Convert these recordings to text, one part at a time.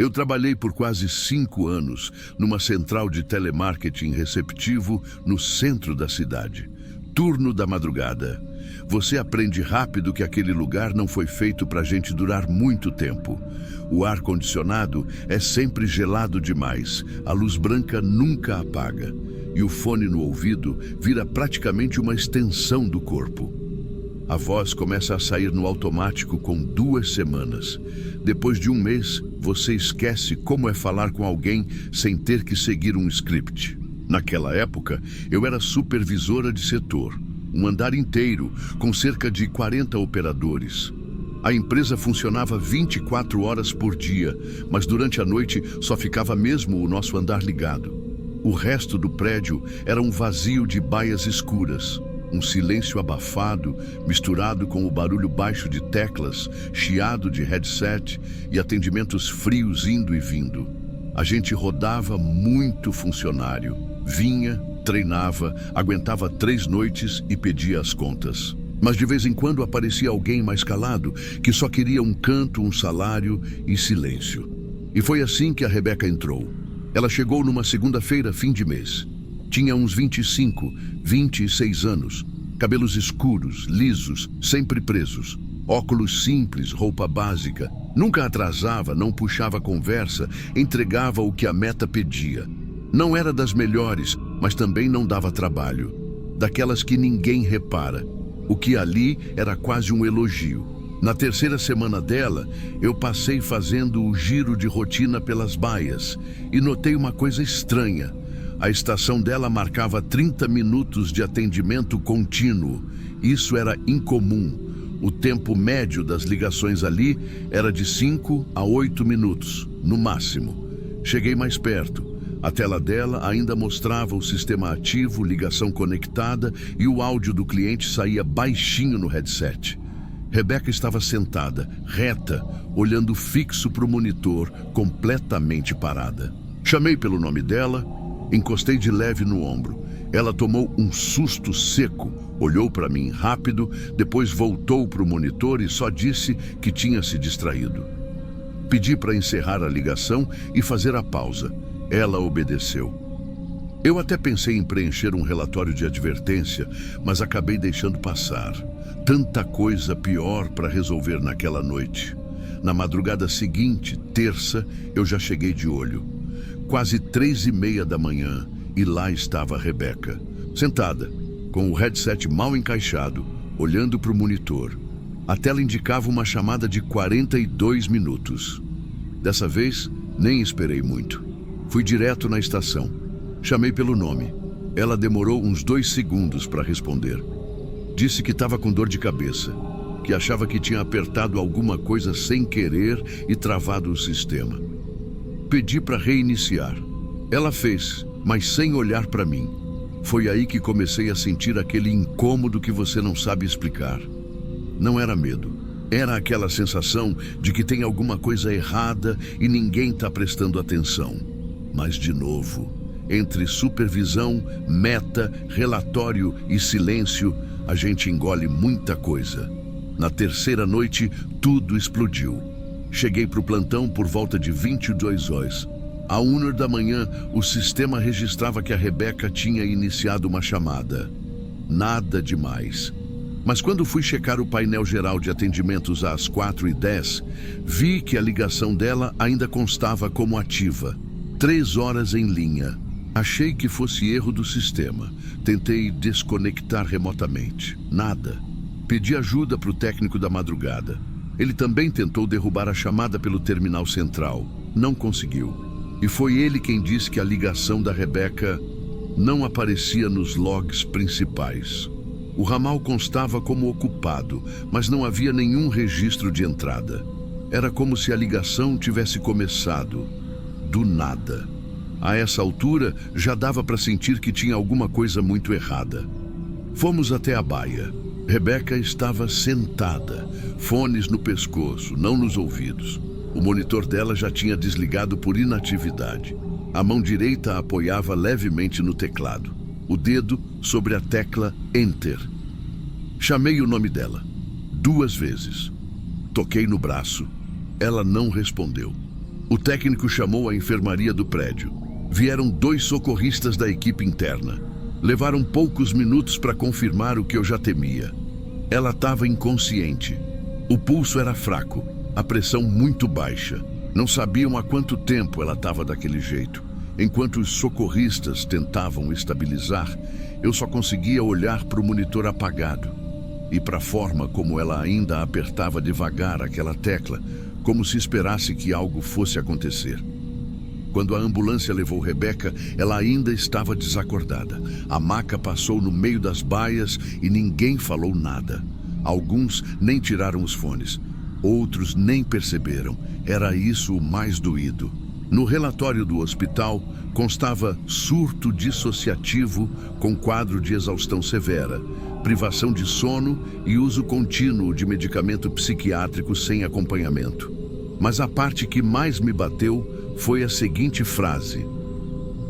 Eu trabalhei por quase 5 anos numa central de telemarketing receptivo no centro da cidade. Turno da madrugada. Você aprende rápido que aquele lugar não foi feito para a gente durar muito tempo. O ar-condicionado é sempre gelado demais, a luz branca nunca apaga. E o fone no ouvido vira praticamente uma extensão do corpo. A voz começa a sair no automático com 2 semanas. Depois de 1 mês, você esquece como é falar com alguém sem ter que seguir um script. Naquela época, eu era supervisora de setor, um andar inteiro, com cerca de 40 operadores. A empresa funcionava 24 horas por dia, mas durante a noite só ficava mesmo o nosso andar ligado. O resto do prédio era um vazio de baias escuras, um silêncio abafado, misturado com o barulho baixo de teclas, chiado de headset e atendimentos frios indo e vindo. A gente rodava muito funcionário. Vinha, treinava, aguentava 3 noites e pedia as contas. Mas de vez em quando aparecia alguém mais calado, que só queria um canto, um salário e silêncio. E foi assim que a Rebeca entrou. Ela chegou numa segunda-feira, fim de mês. Tinha uns 25, 26 anos, cabelos escuros, lisos, sempre presos, óculos simples, roupa básica. Nunca atrasava, não puxava conversa, entregava o que a meta pedia. Não era das melhores, mas também não dava trabalho. Daquelas que ninguém repara. O que ali era quase um elogio. Na 3ª semana dela, eu passei fazendo o giro de rotina pelas baias e notei uma coisa estranha. A estação dela marcava 30 minutos de atendimento contínuo. Isso era incomum. O tempo médio das ligações ali era de 5 a 8 minutos, no máximo. Cheguei mais perto. A tela dela ainda mostrava o sistema ativo, ligação conectada e o áudio do cliente saía baixinho no headset. Rebeca estava sentada, reta, olhando fixo para o monitor, completamente parada. Chamei pelo nome dela, encostei de leve no ombro. Ela tomou um susto seco, olhou para mim rápido, depois voltou para o monitor e só disse que tinha se distraído. Pedi para encerrar a ligação e fazer a pausa. Ela obedeceu. Eu até pensei em preencher um relatório de advertência, mas acabei deixando passar. Tanta coisa pior para resolver naquela noite. Na madrugada seguinte, terça, eu já cheguei de olho. Quase 3h30 da manhã, e lá estava a Rebeca, sentada, com o headset mal encaixado, olhando para o monitor. A tela indicava uma chamada de 42 minutos. Dessa vez, nem esperei muito. Fui direto na estação. Chamei pelo nome. Ela demorou uns 2 segundos para responder. Disse que estava com dor de cabeça, que achava que tinha apertado alguma coisa sem querer e travado o sistema. Pedi para reiniciar. Ela fez, mas sem olhar para mim. Foi aí que comecei a sentir aquele incômodo que você não sabe explicar. Não era medo. Era aquela sensação de que tem alguma coisa errada e ninguém está prestando atenção. Mas, de novo, entre supervisão, meta, relatório e silêncio, a gente engole muita coisa. Na 3ª noite, tudo explodiu. Cheguei para o plantão por volta de 22 horas. À 1h da manhã, o sistema registrava que a Rebeca tinha iniciado uma chamada. Nada demais. Mas quando fui checar o painel geral de atendimentos às 4h10, vi que a ligação dela ainda constava como ativa. 3 horas em linha. Achei que fosse erro do sistema. Tentei desconectar remotamente. Nada. Pedi ajuda para o técnico da madrugada. Ele também tentou derrubar a chamada pelo terminal central. Não conseguiu. E foi ele quem disse que a ligação da Rebeca não aparecia nos logs principais. O ramal constava como ocupado, mas não havia nenhum registro de entrada. Era como se a ligação tivesse começado do nada. A essa altura, já dava para sentir que tinha alguma coisa muito errada. Fomos até a baia. Rebeca estava sentada, fones no pescoço, não nos ouvidos. O monitor dela já tinha desligado por inatividade. A mão direita apoiava levemente no teclado, o dedo sobre a tecla Enter. Chamei o nome dela 2 vezes. Toquei no braço. Ela não respondeu. O técnico chamou a enfermaria do prédio. Vieram 2 socorristas da equipe interna. Levaram poucos minutos para confirmar o que eu já temia. Ela estava inconsciente. O pulso era fraco, a pressão muito baixa. Não sabiam há quanto tempo ela estava daquele jeito. Enquanto os socorristas tentavam estabilizar, eu só conseguia olhar para o monitor apagado e para a forma como ela ainda apertava devagar aquela tecla, como se esperasse que algo fosse acontecer. Quando a ambulância levou Rebeca, ela ainda estava desacordada. A maca passou no meio das baias e ninguém falou nada. Alguns nem tiraram os fones. Outros nem perceberam. Era isso o mais doído. No relatório do hospital, constava surto dissociativo com quadro de exaustão severa, privação de sono e uso contínuo de medicamento psiquiátrico sem acompanhamento. Mas a parte que mais me bateu foi a seguinte frase: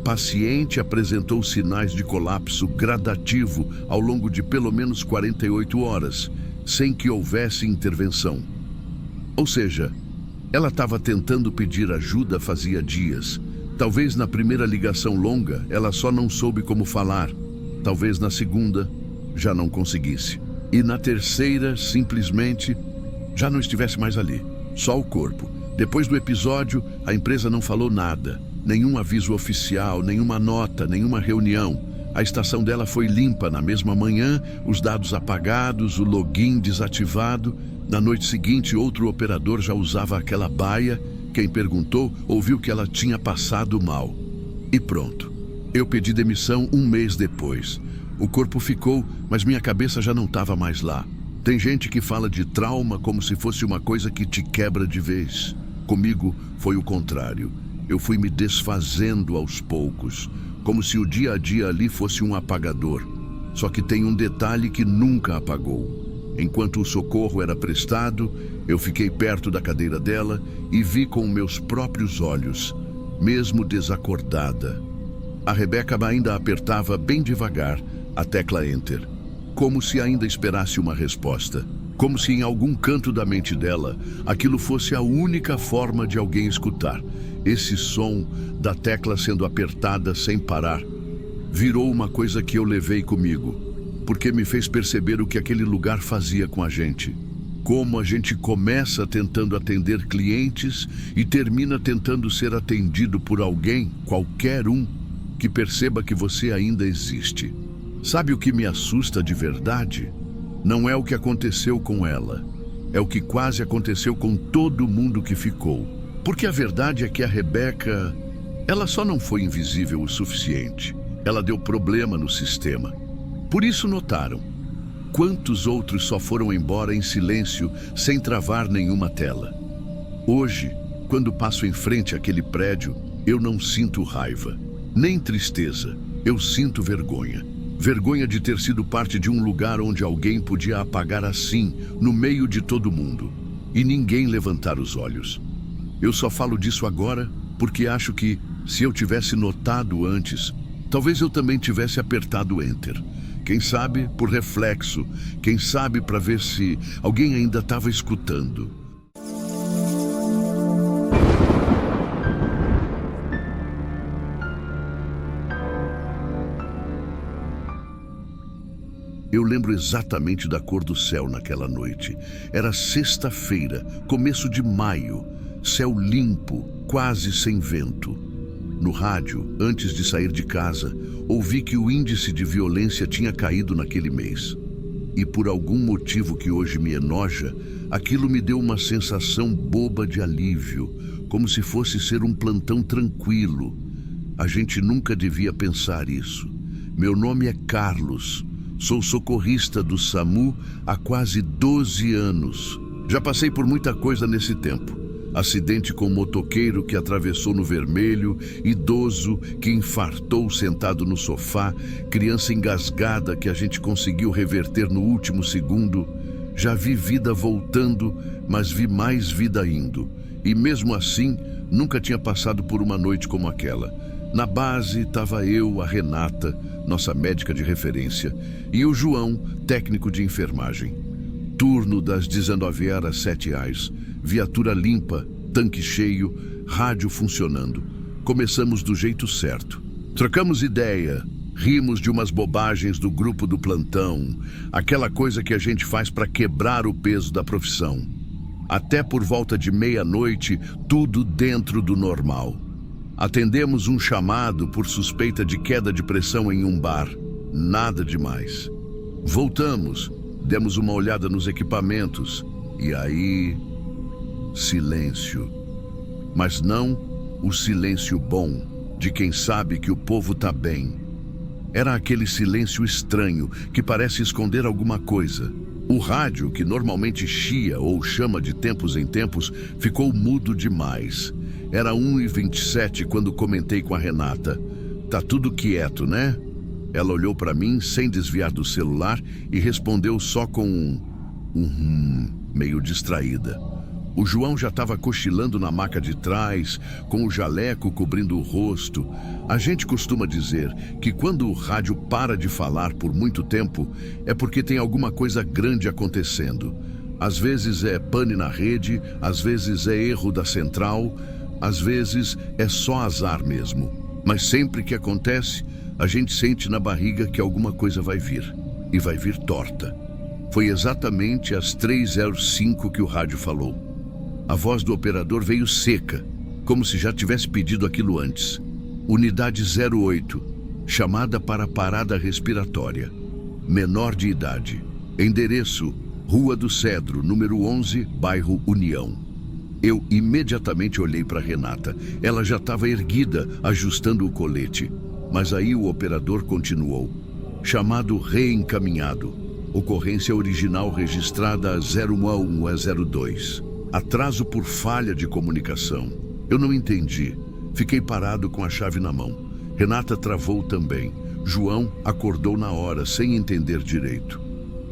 paciente apresentou sinais de colapso gradativo ao longo de pelo menos 48 horas, sem que houvesse intervenção. Ou seja, ela estava tentando pedir ajuda fazia dias. Talvez na primeira ligação longa ela só não soube como falar. Talvez na segunda já não conseguisse. E na terceira, simplesmente, já não estivesse mais ali. Só o corpo. Depois do episódio, a empresa não falou nada. Nenhum aviso oficial, nenhuma nota, nenhuma reunião. A estação dela foi limpa na mesma manhã, os dados apagados, o login desativado. Na noite seguinte, outro operador já usava aquela baia. Quem perguntou, ouviu que ela tinha passado mal. E pronto. Eu pedi demissão 1 mês depois. O corpo ficou, mas minha cabeça já não estava mais lá. Tem gente que fala de trauma como se fosse uma coisa que te quebra de vez. Comigo foi o contrário. Eu fui me desfazendo aos poucos, como se o dia a dia ali fosse um apagador. Só que tem um detalhe que nunca apagou. Enquanto o socorro era prestado, eu fiquei perto da cadeira dela e vi com meus próprios olhos, mesmo desacordada. A Rebeca ainda apertava bem devagar a tecla Enter, como se ainda esperasse uma resposta. Como se em algum canto da mente dela, aquilo fosse a única forma de alguém escutar. Esse som da tecla sendo apertada sem parar virou uma coisa que eu levei comigo, porque me fez perceber o que aquele lugar fazia com a gente. Como a gente começa tentando atender clientes e termina tentando ser atendido por alguém, qualquer um, que perceba que você ainda existe. Sabe o que me assusta de verdade? Não é o que aconteceu com ela. É o que quase aconteceu com todo mundo que ficou. Porque a verdade é que a Rebeca, ela só não foi invisível o suficiente. Ela deu problema no sistema. Por isso notaram. Quantos outros só foram embora em silêncio, sem travar nenhuma tela? Hoje, quando passo em frente àquele prédio, eu não sinto raiva, nem tristeza. Eu sinto vergonha. Vergonha de ter sido parte de um lugar onde alguém podia apagar assim, no meio de todo mundo, e ninguém levantar os olhos. Eu só falo disso agora porque acho que, se eu tivesse notado antes, talvez eu também tivesse apertado Enter. Quem sabe por reflexo, quem sabe para ver se alguém ainda estava escutando. Eu lembro exatamente da cor do céu naquela noite. Era sexta-feira, começo de maio, céu limpo, quase sem vento. No rádio, antes de sair de casa, ouvi que o índice de violência tinha caído naquele mês. E por algum motivo que hoje me enoja, aquilo me deu uma sensação boba de alívio, como se fosse ser um plantão tranquilo. A gente nunca devia pensar isso. Meu nome é Carlos. Sou socorrista do SAMU há quase 12 anos. Já passei por muita coisa nesse tempo. Acidente com motoqueiro que atravessou no vermelho, idoso que infartou sentado no sofá, criança engasgada que a gente conseguiu reverter no último segundo. Já vi vida voltando, mas vi mais vida indo. E mesmo assim, nunca tinha passado por uma noite como aquela. Na base estava eu, a Renata, nossa médica de referência, e o João, técnico de enfermagem. Turno das 19h às 7h, viatura limpa, tanque cheio, rádio funcionando. Começamos do jeito certo. Trocamos ideia, rimos de umas bobagens do grupo do plantão, aquela coisa que a gente faz para quebrar o peso da profissão. Até por volta de meia-noite, tudo dentro do normal. Atendemos um chamado por suspeita de queda de pressão em um bar. Nada demais. Voltamos, demos uma olhada nos equipamentos e aí... silêncio. Mas não o silêncio bom, de quem sabe que o povo tá bem. Era aquele silêncio estranho que parece esconder alguma coisa. O rádio, que normalmente chia ou chama de tempos em tempos, ficou mudo demais. Era 1h27 quando comentei com a Renata. Tá tudo quieto, né? Ela olhou para mim sem desviar do celular e respondeu só com meio distraída. O João já estava cochilando na maca de trás, com o jaleco cobrindo o rosto. A gente costuma dizer que quando o rádio para de falar por muito tempo, é porque tem alguma coisa grande acontecendo. Às vezes é pane na rede, às vezes é erro da central, às vezes é só azar mesmo. Mas sempre que acontece, a gente sente na barriga que alguma coisa vai vir. E vai vir torta. Foi exatamente às 3h05 que o rádio falou. A voz do operador veio seca, como se já tivesse pedido aquilo antes. Unidade 08, chamada para parada respiratória. Menor de idade. Endereço, Rua do Cedro, número 11, bairro União. Eu imediatamente olhei para Renata. Ela já estava erguida, ajustando o colete. Mas aí o operador continuou. Chamado reencaminhado. Ocorrência original registrada 011 a 02. Atraso por falha de comunicação. Eu não entendi. Fiquei parado com a chave na mão. Renata travou também. João acordou na hora, sem entender direito.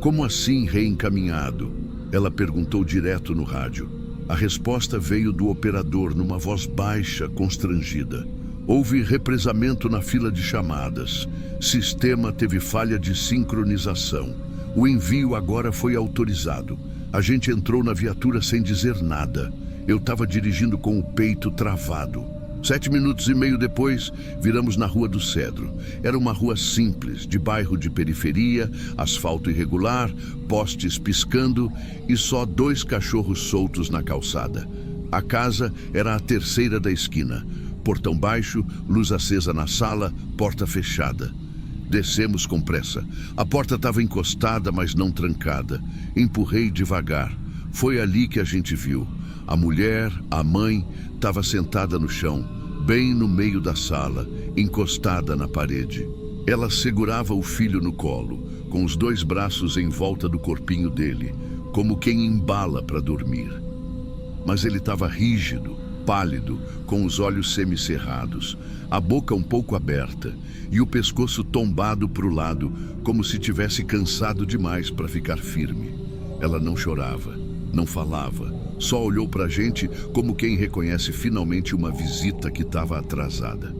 Como assim reencaminhado? Ela perguntou direto no rádio. A resposta veio do operador numa voz baixa, constrangida. Houve represamento na fila de chamadas. Sistema teve falha de sincronização. O envio agora foi autorizado. A gente entrou na viatura sem dizer nada. Eu estava dirigindo com o peito travado. 7 minutos e meio depois, viramos na Rua do Cedro. Era uma rua simples, de bairro de periferia, asfalto irregular, postes piscando e só 2 cachorros soltos na calçada. A casa era a terceira da esquina. Portão baixo, luz acesa na sala, porta fechada. Descemos com pressa. A porta estava encostada, mas não trancada. Empurrei devagar. Foi ali que a gente viu. A mulher, a mãe, estava sentada no chão, bem no meio da sala, encostada na parede. Ela segurava o filho no colo, com os 2 braços em volta do corpinho dele, como quem embala para dormir. Mas ele estava rígido, pálido, com os olhos semicerrados, a boca um pouco aberta e o pescoço tombado para o lado, como se tivesse cansado demais para ficar firme. Ela não chorava, não falava, só olhou para a gente como quem reconhece finalmente uma visita que estava atrasada.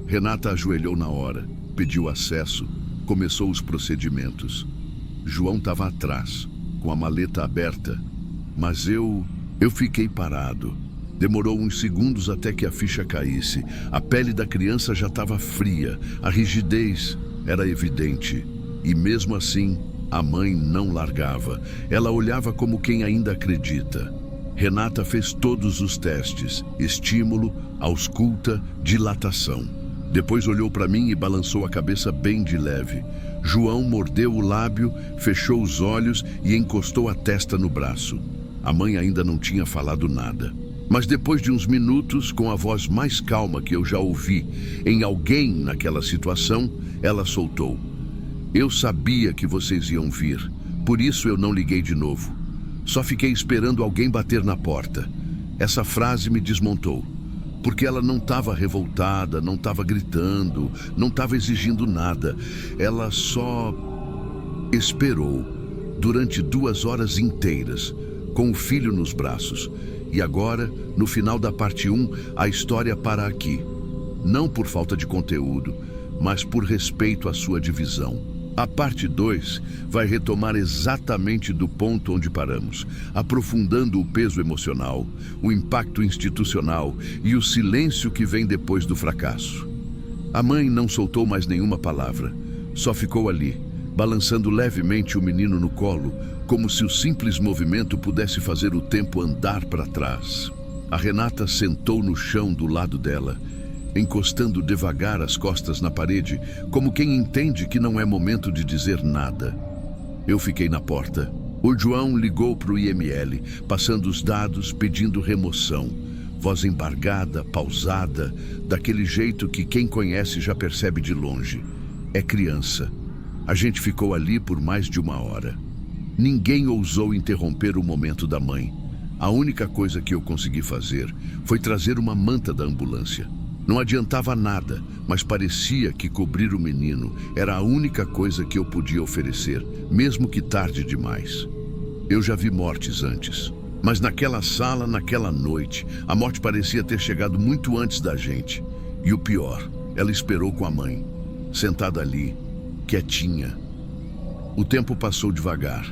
Renata ajoelhou na hora, pediu acesso, começou os procedimentos. João estava atrás, com a maleta aberta, mas eu fiquei parado. Demorou uns segundos até que a ficha caísse. A pele da criança já estava fria, a rigidez era evidente. E mesmo assim, a mãe não largava. Ela olhava como quem ainda acredita. Renata fez todos os testes: estímulo, ausculta, dilatação. Depois olhou para mim e balançou a cabeça bem de leve. João mordeu o lábio, fechou os olhos e encostou a testa no braço. A mãe ainda não tinha falado nada. Mas depois de uns minutos, com a voz mais calma que eu já ouvi em alguém naquela situação, ela soltou: "Eu sabia que vocês iam vir, por isso eu não liguei de novo. Só fiquei esperando alguém bater na porta." Essa frase me desmontou, porque ela não estava revoltada, não estava gritando, não estava exigindo nada. Ela só esperou durante 2 horas inteiras, com o filho nos braços. E agora, no final da parte 1, a história para aqui. Não por falta de conteúdo, mas por respeito à sua divisão. A parte 2 vai retomar exatamente do ponto onde paramos, aprofundando o peso emocional, o impacto institucional e o silêncio que vem depois do fracasso. A mãe não soltou mais nenhuma palavra, só ficou ali, balançando levemente o menino no colo, como se o simples movimento pudesse fazer o tempo andar para trás. A Renata sentou no chão do lado dela, encostando devagar as costas na parede, como quem entende que não é momento de dizer nada. Eu fiquei na porta. O João ligou para o IML, passando os dados, pedindo remoção. Voz embargada, pausada, daquele jeito que quem conhece já percebe de longe. É criança. A gente ficou ali por mais de 1 hora. Ninguém ousou interromper o momento da mãe. A única coisa que eu consegui fazer foi trazer uma manta da ambulância. Não adiantava nada, mas parecia que cobrir o menino era a única coisa que eu podia oferecer, mesmo que tarde demais. Eu já vi mortes antes, mas naquela sala, naquela noite, a morte parecia ter chegado muito antes da gente. E o pior, ela esperou com a mãe, sentada ali, quietinha. O tempo passou devagar.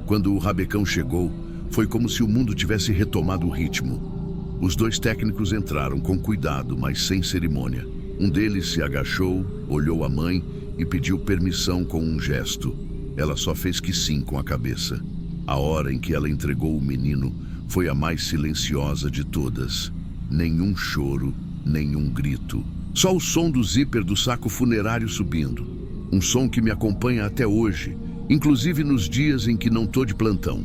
Quando o rabecão chegou, foi como se o mundo tivesse retomado o ritmo. Os 2 técnicos entraram com cuidado, mas sem cerimônia. Um deles se agachou, olhou a mãe e pediu permissão com um gesto. Ela só fez que sim com a cabeça. A hora em que ela entregou o menino foi a mais silenciosa de todas. Nenhum choro, nenhum grito. Só o som do zíper do saco funerário subindo. Um som que me acompanha até hoje, inclusive nos dias em que não tô de plantão.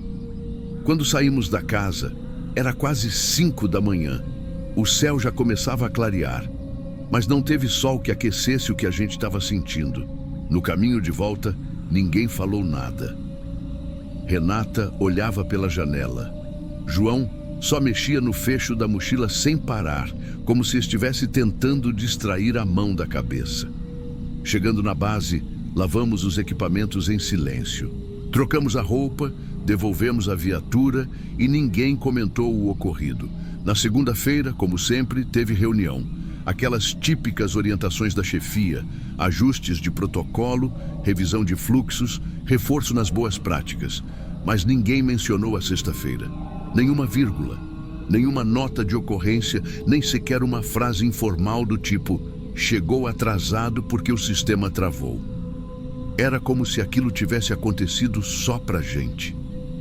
Quando saímos da casa, era quase 5 da manhã. O céu já começava a clarear, mas não teve sol que aquecesse o que a gente estava sentindo. No caminho de volta, ninguém falou nada. Renata olhava pela janela. João só mexia no fecho da mochila sem parar, como se estivesse tentando distrair a mão da cabeça. Chegando na base, lavamos os equipamentos em silêncio. Trocamos a roupa, devolvemos a viatura e ninguém comentou o ocorrido. Na segunda-feira, como sempre, teve reunião. Aquelas típicas orientações da chefia, ajustes de protocolo, revisão de fluxos, reforço nas boas práticas. Mas ninguém mencionou a sexta-feira. Nenhuma vírgula, nenhuma nota de ocorrência, nem sequer uma frase informal do tipo "chegou atrasado porque o sistema travou". Era como se aquilo tivesse acontecido só pra gente.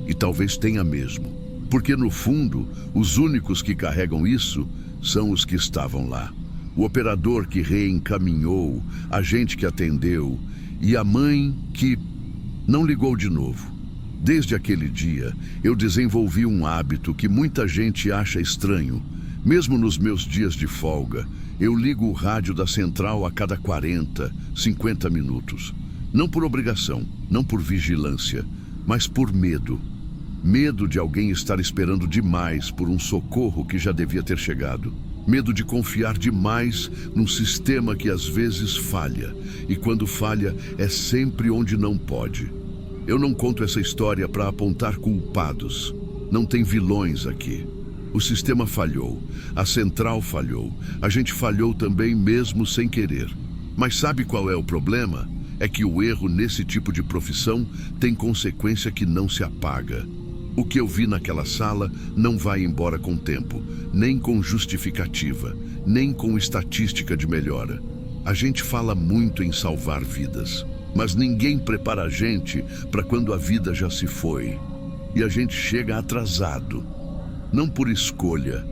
E talvez tenha mesmo. Porque, no fundo, os únicos que carregam isso são os que estavam lá. O operador que reencaminhou, a gente que atendeu e a mãe que não ligou de novo. Desde aquele dia, eu desenvolvi um hábito que muita gente acha estranho. Mesmo nos meus dias de folga, eu ligo o rádio da central a cada 40, 50 minutos. Não por obrigação, não por vigilância, mas por medo. Medo de alguém estar esperando demais por um socorro que já devia ter chegado. Medo de confiar demais num sistema que às vezes falha. E quando falha, é sempre onde não pode. Eu não conto essa história para apontar culpados. Não tem vilões aqui. O sistema falhou. A central falhou. A gente falhou também mesmo sem querer. Mas sabe qual é o problema? É que o erro nesse tipo de profissão tem consequência que não se apaga. O que eu vi naquela sala não vai embora com o tempo, nem com justificativa, nem com estatística de melhora. A gente fala muito em salvar vidas, mas ninguém prepara a gente para quando a vida já se foi. E a gente chega atrasado, não por escolha,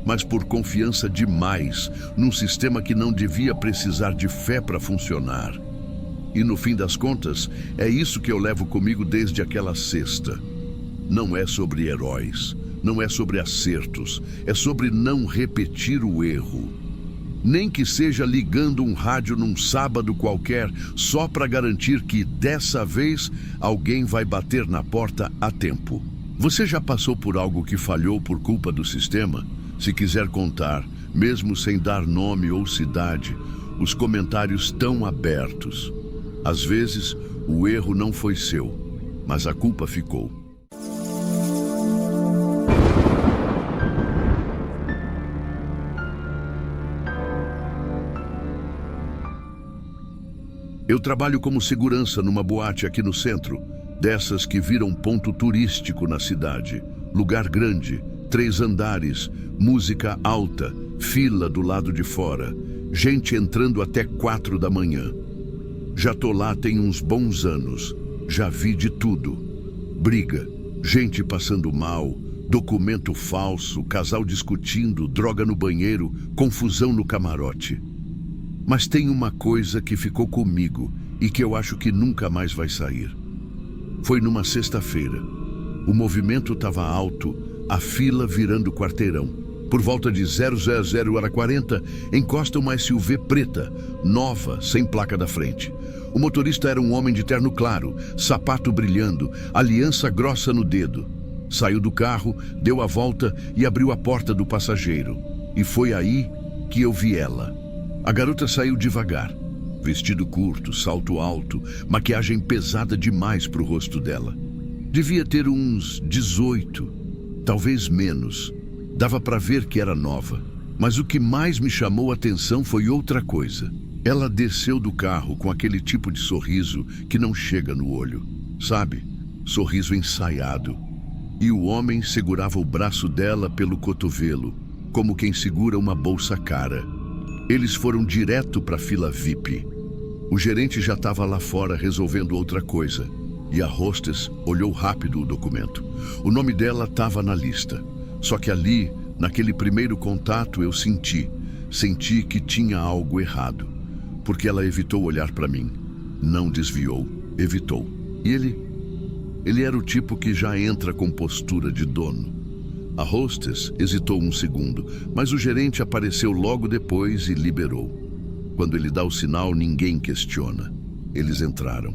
mas por confiança demais num sistema que não devia precisar de fé para funcionar. E no fim das contas, é isso que eu levo comigo desde aquela sexta. Não é sobre heróis, não é sobre acertos, é sobre não repetir o erro. Nem que seja ligando um rádio num sábado qualquer, só para garantir que, dessa vez, alguém vai bater na porta a tempo. Você já passou por algo que falhou por culpa do sistema? Se quiser contar, mesmo sem dar nome ou cidade, os comentários estão abertos. Às vezes, o erro não foi seu, mas a culpa ficou. Eu Eu trabalho como segurança numa boate aqui no centro, dessas que viram ponto turístico na cidade. Lugar grande, 3 andares, música alta, fila do lado de fora, gente entrando até 4 da manhã. Já tô lá tem uns bons anos, já vi de tudo. Briga, gente passando mal, documento falso, casal discutindo, droga no banheiro, confusão no camarote. Mas tem uma coisa que ficou comigo e que eu acho que nunca mais vai sair. Foi numa sexta-feira. O movimento estava alto, a fila virando quarteirão. Por volta de 0:40, encosta uma SUV preta, nova, sem placa da frente. O motorista era um homem de terno claro, sapato brilhando, aliança grossa no dedo. Saiu do carro, deu a volta e abriu a porta do passageiro. E foi aí que eu vi ela. A garota saiu devagar. Vestido curto, salto alto, maquiagem pesada demais para o rosto dela. Devia ter uns 18, talvez menos. Dava para ver que era nova. Mas o que mais me chamou a atenção foi outra coisa. Ela desceu do carro com aquele tipo de sorriso que não chega no olho. Sabe? Sorriso ensaiado. E o homem segurava o braço dela pelo cotovelo, como quem segura uma bolsa cara. Eles foram direto para a fila VIP. O gerente já estava lá fora resolvendo outra coisa. E a hostess olhou rápido o documento. O nome dela estava na lista. Só que ali, naquele primeiro contato, eu senti que tinha algo errado. Porque ela evitou olhar para mim. Não desviou, evitou. E ele era o tipo que já entra com postura de dono. A hostess hesitou um segundo, mas o gerente apareceu logo depois e liberou. Quando ele dá o sinal, ninguém questiona. Eles entraram.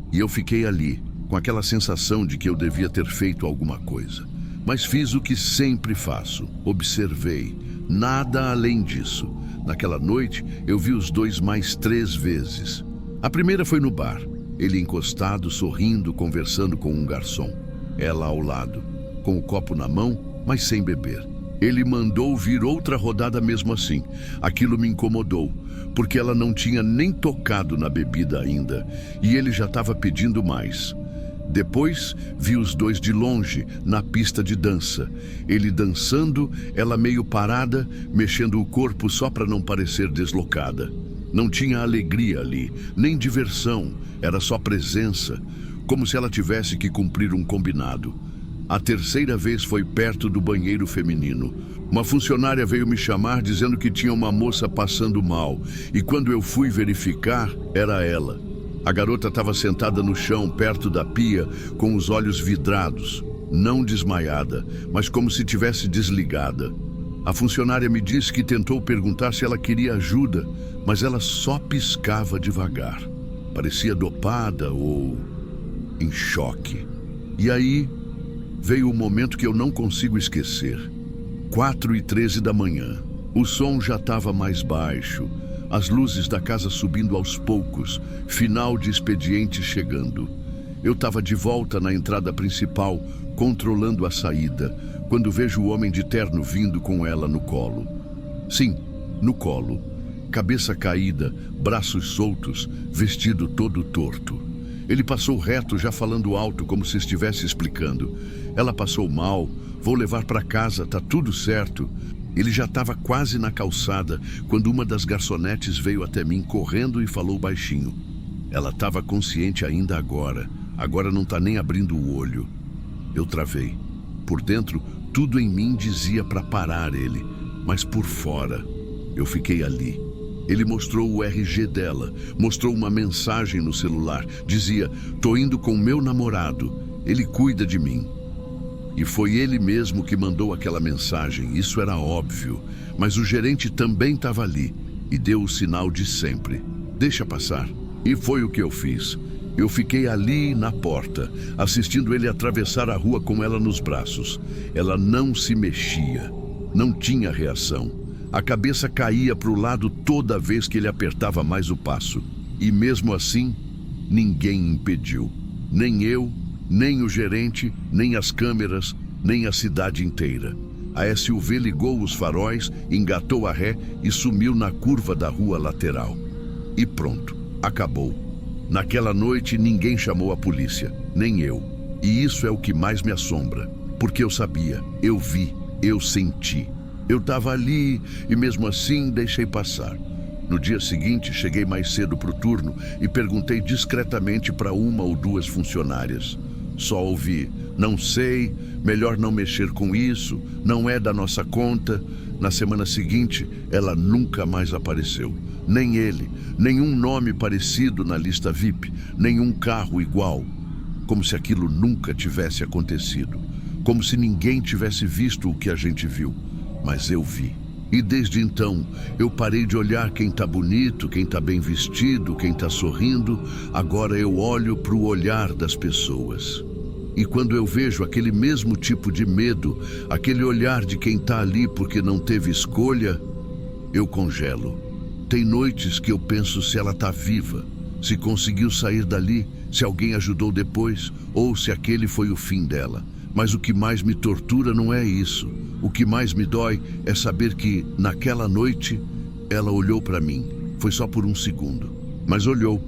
E eu fiquei ali, com aquela sensação de que eu devia ter feito alguma coisa. Mas fiz o que sempre faço, observei, nada além disso. Naquela noite, eu vi os dois mais 3 vezes. A primeira foi no bar, ele encostado, sorrindo, conversando com um garçom. Ela ao lado, com o copo na mão, mas sem beber. Ele mandou vir outra rodada mesmo assim. Aquilo me incomodou, porque ela não tinha nem tocado na bebida ainda, e ele já estava pedindo mais. Depois, vi os dois de longe, na pista de dança. Ele dançando, ela meio parada, mexendo o corpo só para não parecer deslocada. Não tinha alegria ali, nem diversão, era só presença, como se ela tivesse que cumprir um combinado. A terceira vez foi perto do banheiro feminino. Uma funcionária veio me chamar dizendo que tinha uma moça passando mal, e quando eu fui verificar, era ela. A garota estava sentada no chão, perto da pia, com os olhos vidrados. Não desmaiada, mas como se tivesse desligada. A funcionária me disse que tentou perguntar se ela queria ajuda, mas ela só piscava devagar. Parecia dopada ou em choque. E aí veio o momento que eu não consigo esquecer. 4:13 da manhã. O som já estava mais baixo. As luzes da casa subindo aos poucos, final de expediente chegando. Eu estava de volta na entrada principal, controlando a saída, quando vejo o homem de terno vindo com ela no colo. Sim, no colo. Cabeça caída, braços soltos, vestido todo torto. Ele passou reto, já falando alto, como se estivesse explicando. Ela passou mal, vou levar para casa, tá tudo certo. Ele já estava quase na calçada quando uma das garçonetes veio até mim correndo e falou baixinho. Ela estava consciente ainda agora não está nem abrindo o olho. Eu travei. Por dentro, tudo em mim dizia para parar ele, mas por fora, eu fiquei ali. Ele mostrou o RG dela, mostrou uma mensagem no celular. Dizia, tô indo com meu namorado, ele cuida de mim. E foi ele mesmo que mandou aquela mensagem, isso era óbvio. Mas o gerente também estava ali e deu o sinal de sempre. Deixa passar. E foi o que eu fiz. Eu fiquei ali na porta, assistindo ele atravessar a rua com ela nos braços. Ela não se mexia, não tinha reação. A cabeça caía para o lado toda vez que ele apertava mais o passo. E mesmo assim, ninguém impediu. Nem eu, nem o gerente, nem as câmeras, nem a cidade inteira. A SUV ligou os faróis, engatou a ré e sumiu na curva da rua lateral. E pronto, acabou. Naquela noite ninguém chamou a polícia, nem eu. E isso é o que mais me assombra, porque eu sabia, eu vi, eu senti. Eu estava ali e mesmo assim deixei passar. No dia seguinte, cheguei mais cedo para o turno e perguntei discretamente para uma ou duas funcionárias. Só ouvi, não sei, melhor não mexer com isso, não é da nossa conta. Na semana seguinte, ela nunca mais apareceu. Nem ele, nenhum nome parecido na lista VIP, nenhum carro igual. Como se aquilo nunca tivesse acontecido. Como se ninguém tivesse visto o que a gente viu. Mas eu vi. E desde então, eu parei de olhar quem tá bonito, quem tá bem vestido, quem tá sorrindo. Agora eu olho para o olhar das pessoas. E quando eu vejo aquele mesmo tipo de medo, aquele olhar de quem tá ali porque não teve escolha, eu congelo. Tem noites que eu penso se ela tá viva, se conseguiu sair dali, se alguém ajudou depois, ou se aquele foi o fim dela. Mas o que mais me tortura não é isso. O que mais me dói é saber que, naquela noite, ela olhou para mim. Foi só por um segundo, mas olhou.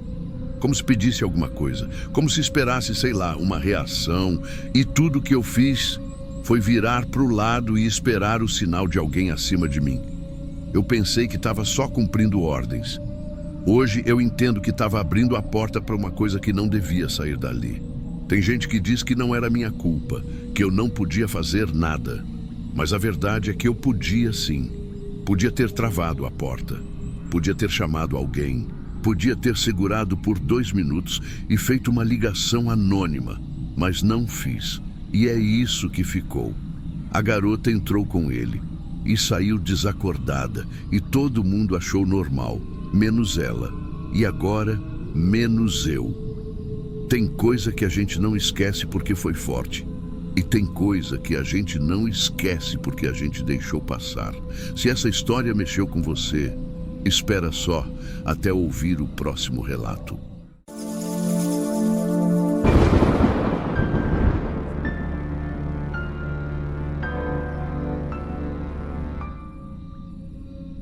Como se pedisse alguma coisa, como se esperasse, sei lá, uma reação. E tudo que eu fiz foi virar para o lado e esperar o sinal de alguém acima de mim. Eu pensei que estava só cumprindo ordens. Hoje eu entendo que estava abrindo a porta para uma coisa que não devia sair dali. Tem gente que diz que não era minha culpa, que eu não podia fazer nada. Mas a verdade é que eu podia sim. Podia ter travado a porta. Podia ter chamado alguém. Podia ter segurado por 2 minutos e feito uma ligação anônima. Mas não fiz. E é isso que ficou. A garota entrou com ele e saiu desacordada. E todo mundo achou normal, menos ela. E agora, menos eu. Tem coisa que a gente não esquece porque foi forte. E tem coisa que a gente não esquece porque a gente deixou passar. Se essa história mexeu com você, espera só até ouvir o próximo relato.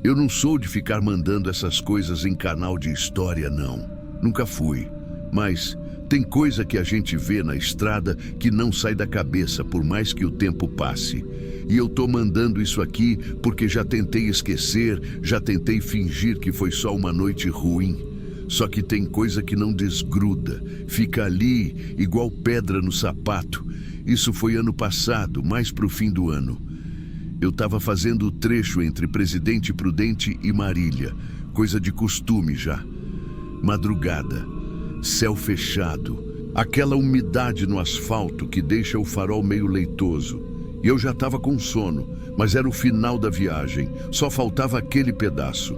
Eu não sou de ficar mandando essas coisas em canal de história, não. Nunca fui. Mas tem coisa que a gente vê na estrada que não sai da cabeça por mais que o tempo passe. E eu tô mandando isso aqui porque já tentei esquecer, já tentei fingir que foi só uma noite ruim. Só que tem coisa que não desgruda, fica ali igual pedra no sapato. Isso foi ano passado, mais pro fim do ano. Eu tava fazendo o trecho entre Presidente Prudente e Marília, coisa de costume já. Madrugada. Céu fechado, aquela umidade no asfalto que deixa o farol meio leitoso. E eu já estava com sono, mas era o final da viagem, só faltava aquele pedaço.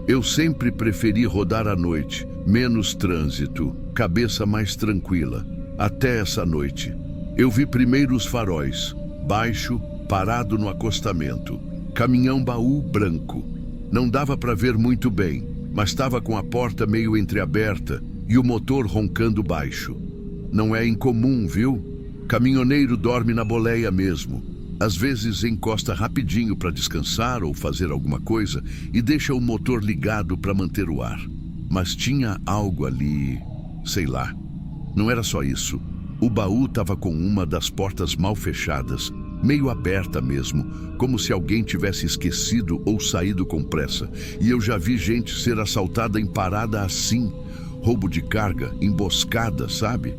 Eu sempre preferi rodar à noite, menos trânsito, cabeça mais tranquila. Até essa noite. Eu vi primeiro os faróis, baixo, parado no acostamento. Caminhão baú branco. Não dava para ver muito bem, mas estava com a porta meio entreaberta e o motor roncando baixo. Não é incomum, viu? Caminhoneiro dorme na boleia mesmo. Às vezes encosta rapidinho para descansar ou fazer alguma coisa e deixa o motor ligado para manter o ar. Mas tinha algo ali, sei lá. Não era só isso. O baú estava com uma das portas mal fechadas, meio aberta mesmo, como se alguém tivesse esquecido ou saído com pressa. E eu já vi gente ser assaltada em parada assim. Roubo de carga, emboscada, sabe?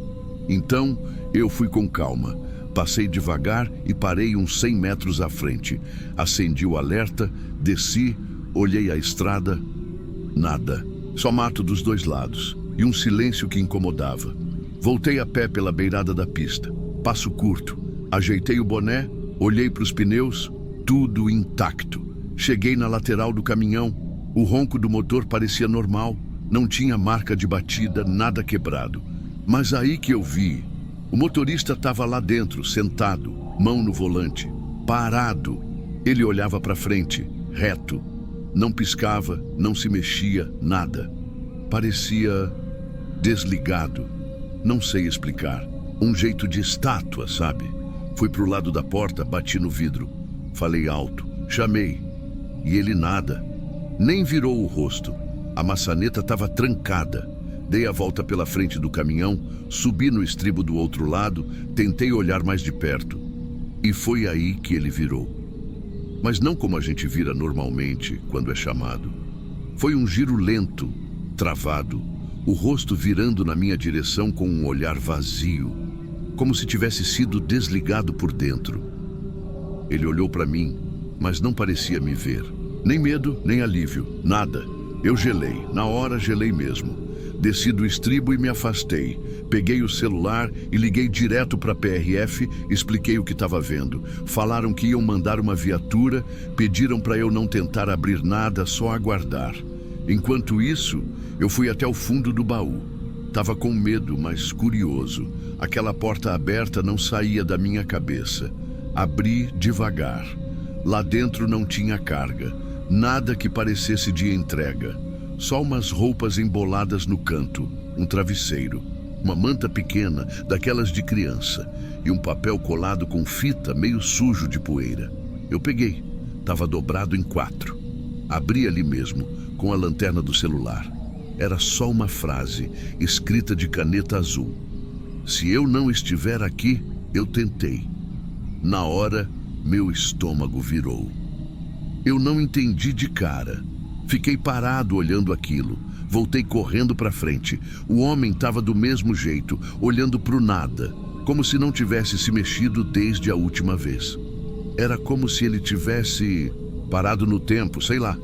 Então, eu fui com calma. Passei devagar e parei uns 100 metros à frente. Acendi o alerta, desci, olhei a estrada. Nada. Só mato dos 2 lados. E um silêncio que incomodava. Voltei a pé pela beirada da pista. Passo curto. Ajeitei o boné, olhei para os pneus. Tudo intacto. Cheguei na lateral do caminhão. O ronco do motor parecia normal. Não tinha marca de batida, nada quebrado. Mas aí que eu vi, o motorista estava lá dentro, sentado, mão no volante, parado. Ele olhava para frente, reto. Não piscava, não se mexia, nada. Parecia desligado. Não sei explicar. Um jeito de estátua, sabe? Fui pro lado da porta, bati no vidro. Falei alto, chamei. E ele nada. Nem virou o rosto. A maçaneta estava trancada. Dei a volta pela frente do caminhão, subi no estribo do outro lado, tentei olhar mais de perto. E foi aí que ele virou. Mas não como a gente vira normalmente quando é chamado. Foi um giro lento, travado, o rosto virando na minha direção com um olhar vazio, como se tivesse sido desligado por dentro. Ele olhou para mim, mas não parecia me ver. Nem medo, nem alívio, nada. Eu gelei, na hora gelei mesmo. Desci do estribo e me afastei. Peguei o celular e liguei direto para a PRF, expliquei o que estava vendo. Falaram que iam mandar uma viatura, pediram para eu não tentar abrir nada, só aguardar. Enquanto isso, eu fui até o fundo do baú. Tava com medo, mas curioso. Aquela porta aberta não saía da minha cabeça. Abri devagar. Lá dentro não tinha carga, nada que parecesse de entrega. Só umas roupas emboladas no canto, um travesseiro, uma manta pequena, daquelas de criança, e um papel colado com fita meio sujo de poeira. Eu peguei, estava dobrado em 4. Abri ali mesmo, com a lanterna do celular. Era só uma frase, escrita de caneta azul. Se eu não estiver aqui, eu tentei. Na hora, meu estômago virou. Eu não entendi de cara. Fiquei parado olhando aquilo. Voltei correndo para frente. O homem estava do mesmo jeito, olhando para o nada, como se não tivesse se mexido desde a última vez. Era como se ele tivesse parado no tempo, sei lá.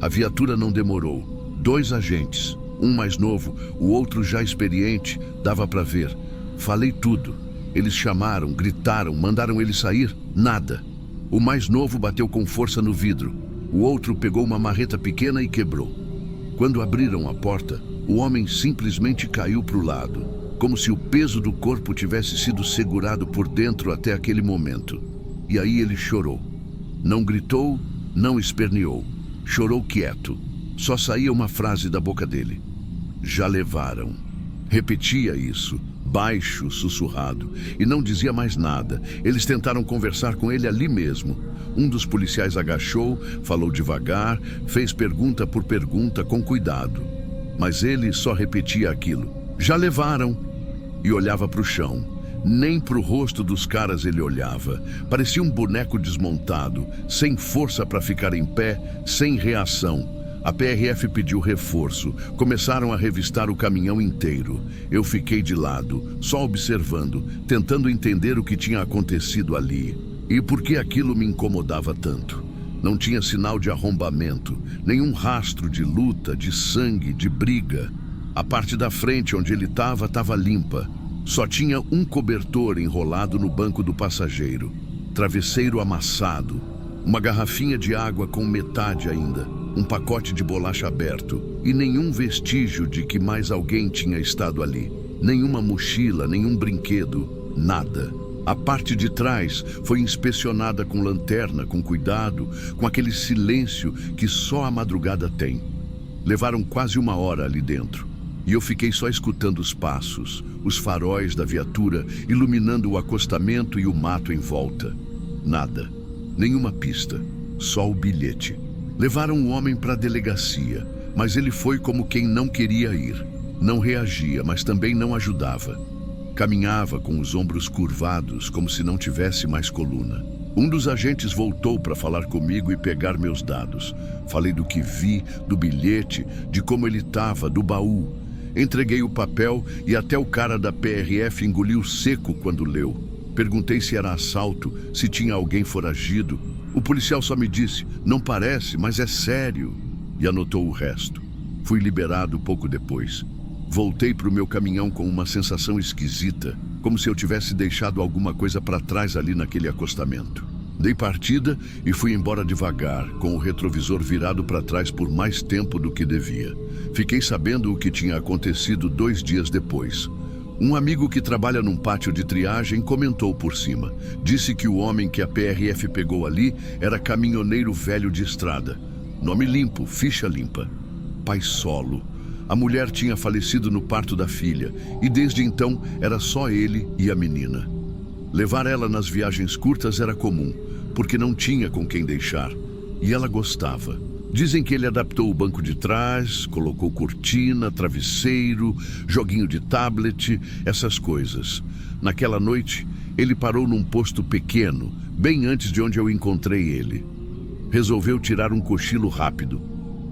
A viatura não demorou. 2 agentes, um mais novo, o outro já experiente, dava para ver. Falei tudo. Eles chamaram, gritaram, mandaram ele sair. Nada. O mais novo bateu com força no vidro. O outro pegou uma marreta pequena e quebrou. Quando abriram a porta, o homem simplesmente caiu para o lado, como se o peso do corpo tivesse sido segurado por dentro até aquele momento. E aí ele chorou. Não gritou, não esperneou. Chorou quieto. Só saía uma frase da boca dele. Já levaram. Repetia isso, baixo, sussurrado, e não dizia mais nada. Eles tentaram conversar com ele ali mesmo. Um dos policiais agachou, falou devagar, fez pergunta por pergunta com cuidado. Mas ele só repetia aquilo. Já levaram. E olhava para o chão. Nem para o rosto dos caras ele olhava. Parecia um boneco desmontado, sem força para ficar em pé, sem reação. A PRF pediu reforço. Começaram a revistar o caminhão inteiro. Eu fiquei de lado, só observando, tentando entender o que tinha acontecido ali. E por que aquilo me incomodava tanto? Não tinha sinal de arrombamento, nenhum rastro de luta, de sangue, de briga. A parte da frente onde ele estava limpa. Só tinha um cobertor enrolado no banco do passageiro. Travesseiro amassado. Uma garrafinha de água com metade ainda. Um pacote de bolacha aberto. E nenhum vestígio de que mais alguém tinha estado ali. Nenhuma mochila, nenhum brinquedo. Nada. A parte de trás foi inspecionada com lanterna, com cuidado, com aquele silêncio que só a madrugada tem. Levaram quase 1 hora ali dentro. E eu fiquei só escutando os passos, os faróis da viatura iluminando o acostamento e o mato em volta. Nada. Nenhuma pista. Só o bilhete. Levaram o homem para a delegacia, mas ele foi como quem não queria ir. Não reagia, mas também não ajudava. Caminhava com os ombros curvados, como se não tivesse mais coluna. Um dos agentes voltou para falar comigo e pegar meus dados. Falei do que vi, do bilhete, de como ele estava, do baú. Entreguei o papel e até o cara da PRF engoliu seco quando leu. Perguntei se era assalto, se tinha alguém foragido. O policial só me disse, não parece, mas é sério. E anotou o resto. Fui liberado pouco depois. Voltei para o meu caminhão com uma sensação esquisita, como se eu tivesse deixado alguma coisa para trás ali naquele acostamento. Dei partida e fui embora devagar, com o retrovisor virado para trás por mais tempo do que devia. Fiquei sabendo o que tinha acontecido 2 dias depois. Um amigo que trabalha num pátio de triagem comentou por cima. Disse que o homem que a PRF pegou ali era caminhoneiro velho de estrada. Nome limpo, ficha limpa. Pai solo. A mulher tinha falecido no parto da filha e desde então era só ele e a menina. Levar ela nas viagens curtas era comum, porque não tinha com quem deixar. E ela gostava. Dizem que ele adaptou o banco de trás, colocou cortina, travesseiro, joguinho de tablet, essas coisas. Naquela noite, ele parou num posto pequeno, bem antes de onde eu encontrei ele. Resolveu tirar um cochilo rápido.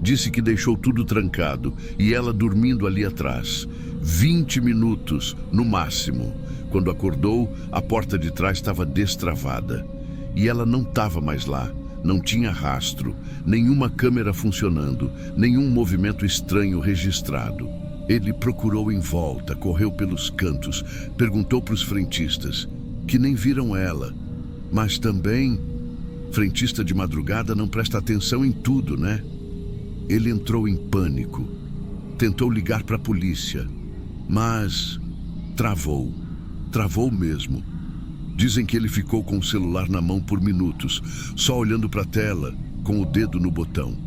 Disse que deixou tudo trancado e ela dormindo ali atrás. 20 minutos, no máximo. Quando acordou, a porta de trás estava destravada. E ela não estava mais lá. Não tinha rastro, nenhuma câmera funcionando, nenhum movimento estranho registrado. Ele procurou em volta, correu pelos cantos, perguntou para os frentistas, que nem viram ela. Mas também, frentista de madrugada não presta atenção em tudo, né? Ele entrou em pânico. Tentou ligar para a polícia, mas travou. Travou mesmo. Dizem que ele ficou com o celular na mão por minutos, só olhando para a tela, com o dedo no botão.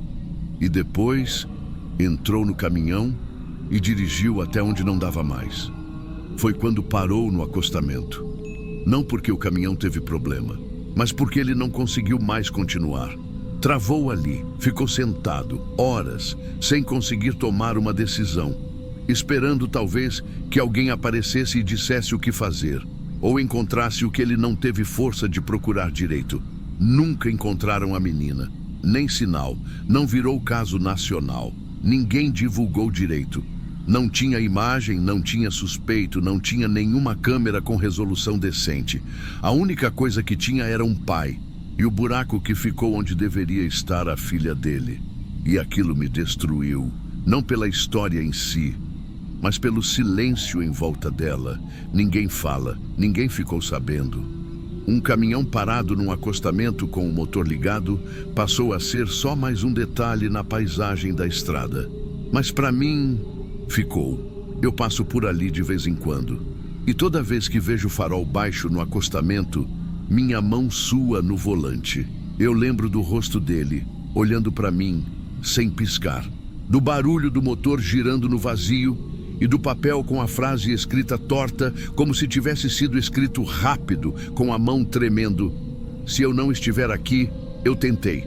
E depois, entrou no caminhão e dirigiu até onde não dava mais. Foi quando parou no acostamento. Não porque o caminhão teve problema, mas porque ele não conseguiu mais continuar. Travou ali, ficou sentado, horas, sem conseguir tomar uma decisão, esperando talvez que alguém aparecesse e dissesse o que fazer. Ou encontrasse o que ele não teve força de procurar direito. Nunca encontraram a menina. Nem sinal. Não virou caso nacional. Ninguém divulgou direito. Não tinha imagem, não tinha suspeito, não tinha nenhuma câmera com resolução decente. A única coisa que tinha era um pai. E o buraco que ficou onde deveria estar a filha dele. E aquilo me destruiu. Não pela história em si, mas pelo silêncio em volta dela. Ninguém fala, ninguém ficou sabendo. Um caminhão parado num acostamento com o motor ligado passou a ser só mais um detalhe na paisagem da estrada. Mas para mim, ficou. Eu passo por ali de vez em quando. E toda vez que vejo o farol baixo no acostamento, minha mão sua no volante. Eu lembro do rosto dele, olhando para mim, sem piscar. Do barulho do motor girando no vazio, e do papel com a frase escrita torta, como se tivesse sido escrito rápido, com a mão tremendo. Se eu não estiver aqui, eu tentei.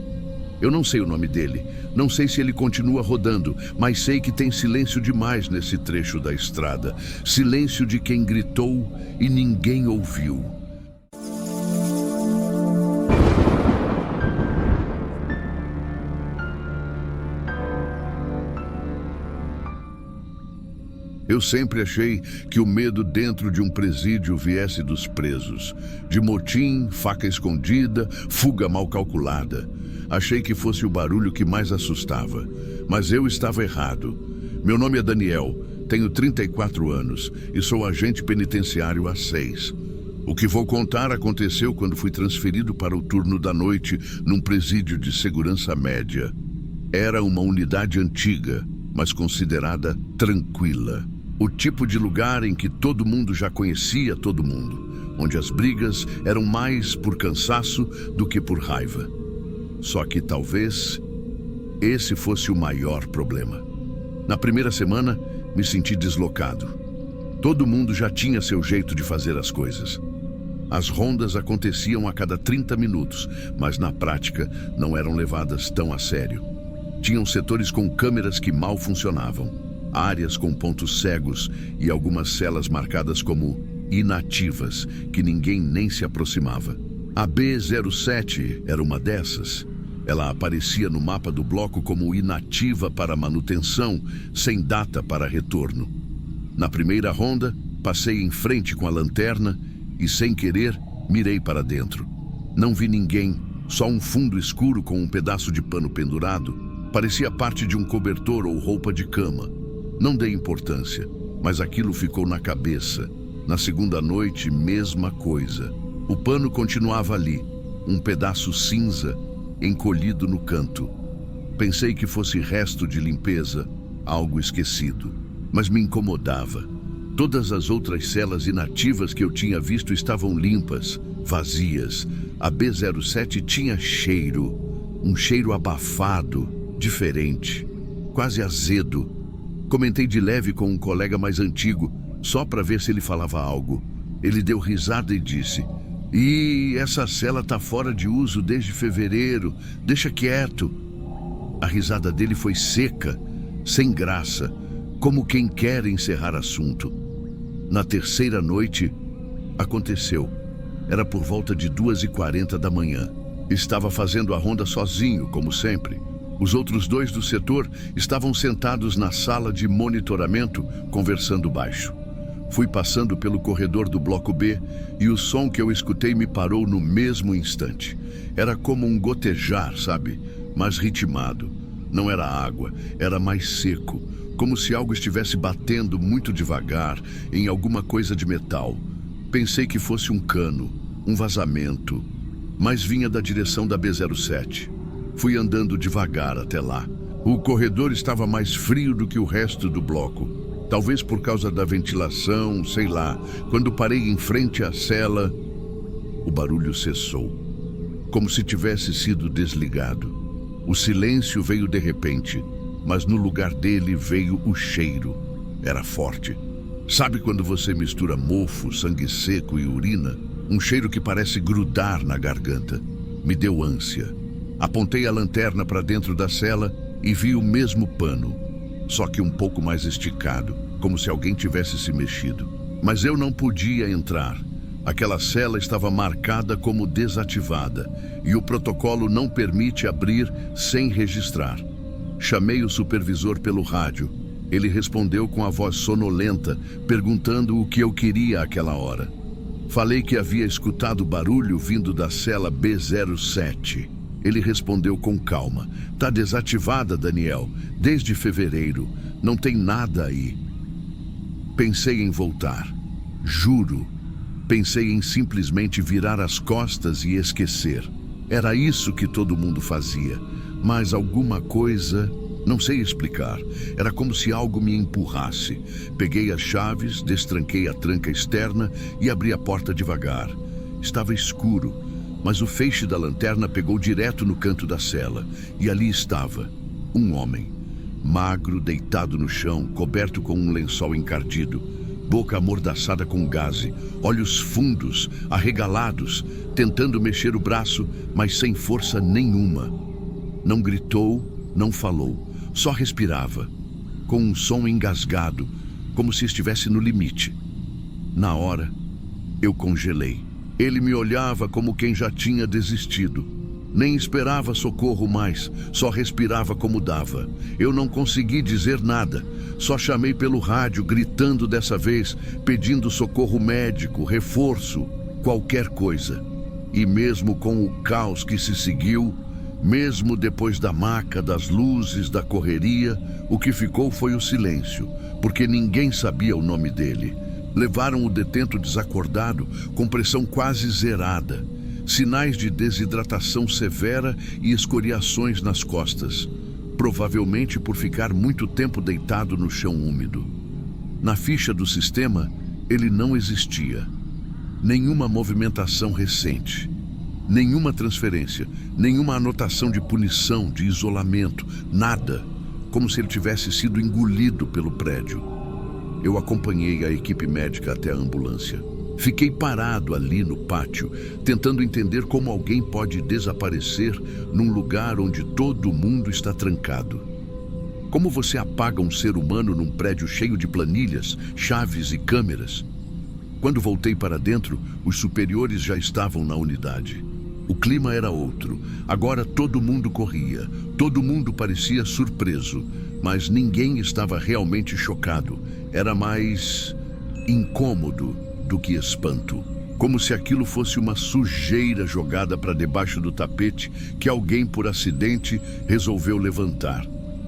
Eu não sei o nome dele, não sei se ele continua rodando, mas sei que tem silêncio demais nesse trecho da estrada. Silêncio de quem gritou e ninguém ouviu. Eu sempre achei que o medo dentro de um presídio viesse dos presos. De motim, faca escondida, fuga mal calculada. Achei que fosse o barulho que mais assustava. Mas eu estava errado. Meu nome é Daniel, tenho 34 anos e sou agente penitenciário há 6. O que vou contar aconteceu quando fui transferido para o turno da noite num presídio de segurança média. Era uma unidade antiga, mas considerada tranquila. O tipo de lugar em que todo mundo já conhecia todo mundo, onde as brigas eram mais por cansaço do que por raiva. Só que talvez esse fosse o maior problema. Na primeira semana, me senti deslocado. Todo mundo já tinha seu jeito de fazer as coisas. As rondas aconteciam a cada 30 minutos, mas na prática não eram levadas tão a sério. Tinham setores com câmeras que mal funcionavam, áreas com pontos cegos e algumas celas marcadas como inativas, que ninguém nem se aproximava. A B07 era uma dessas. Ela aparecia no mapa do bloco como inativa para manutenção, sem data para retorno. Na primeira ronda, passei em frente com a lanterna e, sem querer, mirei para dentro. Não vi ninguém, só um fundo escuro com um pedaço de pano pendurado. Parecia parte de um cobertor ou roupa de cama. Não dei importância, mas aquilo ficou na cabeça. Na segunda noite, mesma coisa. O pano continuava ali, um pedaço cinza, encolhido no canto. Pensei que fosse resto de limpeza, algo esquecido, mas me incomodava. Todas as outras celas inativas que eu tinha visto estavam limpas, vazias. A B07 tinha cheiro, um cheiro abafado, diferente, quase azedo. Comentei de leve com um colega mais antigo, só para ver se ele falava algo. Ele deu risada e disse: "E essa cela tá fora de uso desde fevereiro, deixa quieto." A risada dele foi seca, sem graça, como quem quer encerrar assunto. Na terceira noite, aconteceu. Era por volta de 2h40 da manhã. Estava fazendo a ronda sozinho, como sempre. Os outros dois do setor estavam sentados na sala de monitoramento, conversando baixo. Fui passando pelo corredor do bloco B e o som que eu escutei me parou no mesmo instante. Era como um gotejar, sabe? Mas ritmado. Não era água, era mais seco, como se algo estivesse batendo muito devagar em alguma coisa de metal. Pensei que fosse um cano, um vazamento, mas vinha da direção da B07. Fui andando devagar até lá. O corredor estava mais frio do que o resto do bloco. Talvez por causa da ventilação, sei lá. Quando parei em frente à cela, o barulho cessou, como se tivesse sido desligado. O silêncio veio de repente, mas no lugar dele veio o cheiro. Era forte. Sabe quando você mistura mofo, sangue seco e urina? Um cheiro que parece grudar na garganta. Me deu ânsia. Apontei a lanterna para dentro da cela e vi o mesmo pano, só que um pouco mais esticado, como se alguém tivesse se mexido. Mas eu não podia entrar. Aquela cela estava marcada como desativada e o protocolo não permite abrir sem registrar. Chamei o supervisor pelo rádio. Ele respondeu com a voz sonolenta, perguntando o que eu queria àquela hora. Falei que havia escutado barulho vindo da cela B07. Ele respondeu com calma. Tá desativada, Daniel, desde fevereiro. Não tem nada aí. Pensei em voltar. Juro. Pensei em simplesmente virar as costas e esquecer. Era isso que todo mundo fazia. Mas alguma coisa... Não sei explicar. Era como se algo me empurrasse. Peguei as chaves, destranquei a tranca externa e abri a porta devagar. Estava escuro, mas o feixe da lanterna pegou direto no canto da cela. E ali estava, um homem. Magro, deitado no chão, coberto com um lençol encardido. Boca amordaçada com gaze, olhos fundos, arregalados, tentando mexer o braço, mas sem força nenhuma. Não gritou, não falou. Só respirava, com um som engasgado, como se estivesse no limite. Na hora, eu congelei. Ele me olhava como quem já tinha desistido. Nem esperava socorro mais, só respirava como dava. Eu não consegui dizer nada, só chamei pelo rádio, gritando dessa vez, pedindo socorro médico, reforço, qualquer coisa. E mesmo com o caos que se seguiu, mesmo depois da maca, das luzes, da correria, o que ficou foi o silêncio, porque ninguém sabia o nome dele. Levaram o detento desacordado, com pressão quase zerada, sinais de desidratação severa e escoriações nas costas, provavelmente por ficar muito tempo deitado no chão úmido. Na ficha do sistema, ele não existia. Nenhuma movimentação recente. Nenhuma transferência, nenhuma anotação de punição, de isolamento, nada, como se ele tivesse sido engolido pelo prédio. Eu acompanhei a equipe médica até a ambulância. Fiquei parado ali no pátio, tentando entender como alguém pode desaparecer num lugar onde todo mundo está trancado. Como você apaga um ser humano num prédio cheio de planilhas, chaves e câmeras? Quando voltei para dentro, os superiores já estavam na unidade. O clima era outro. Agora todo mundo corria. Todo mundo parecia surpreso. Mas ninguém estava realmente chocado. Era mais incômodo do que espanto. Como se aquilo fosse uma sujeira jogada para debaixo do tapete que alguém, por acidente, resolveu levantar.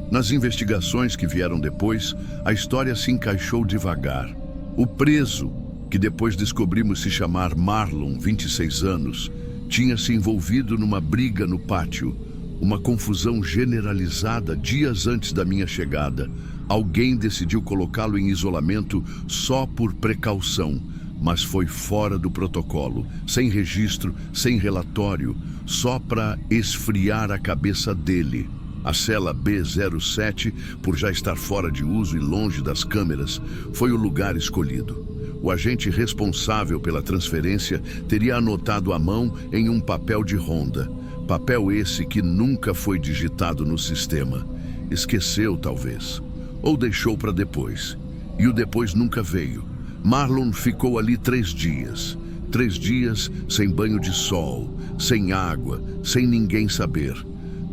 Nas investigações que vieram depois, a história se encaixou devagar. O preso, que depois descobrimos se chamar Marlon, 26 anos, tinha se envolvido numa briga no pátio, uma confusão generalizada dias antes da minha chegada. Alguém decidiu colocá-lo em isolamento só por precaução, mas foi fora do protocolo, sem registro, sem relatório, só para esfriar a cabeça dele. A cela B07, por já estar fora de uso e longe das câmeras, foi o lugar escolhido. O agente responsável pela transferência teria anotado à mão em um papel de ronda. Papel esse que nunca foi digitado no sistema. Esqueceu, talvez. Ou deixou para depois. E o depois nunca veio. Marlon ficou ali 3 dias. 3 dias sem banho de sol, sem água, sem ninguém saber.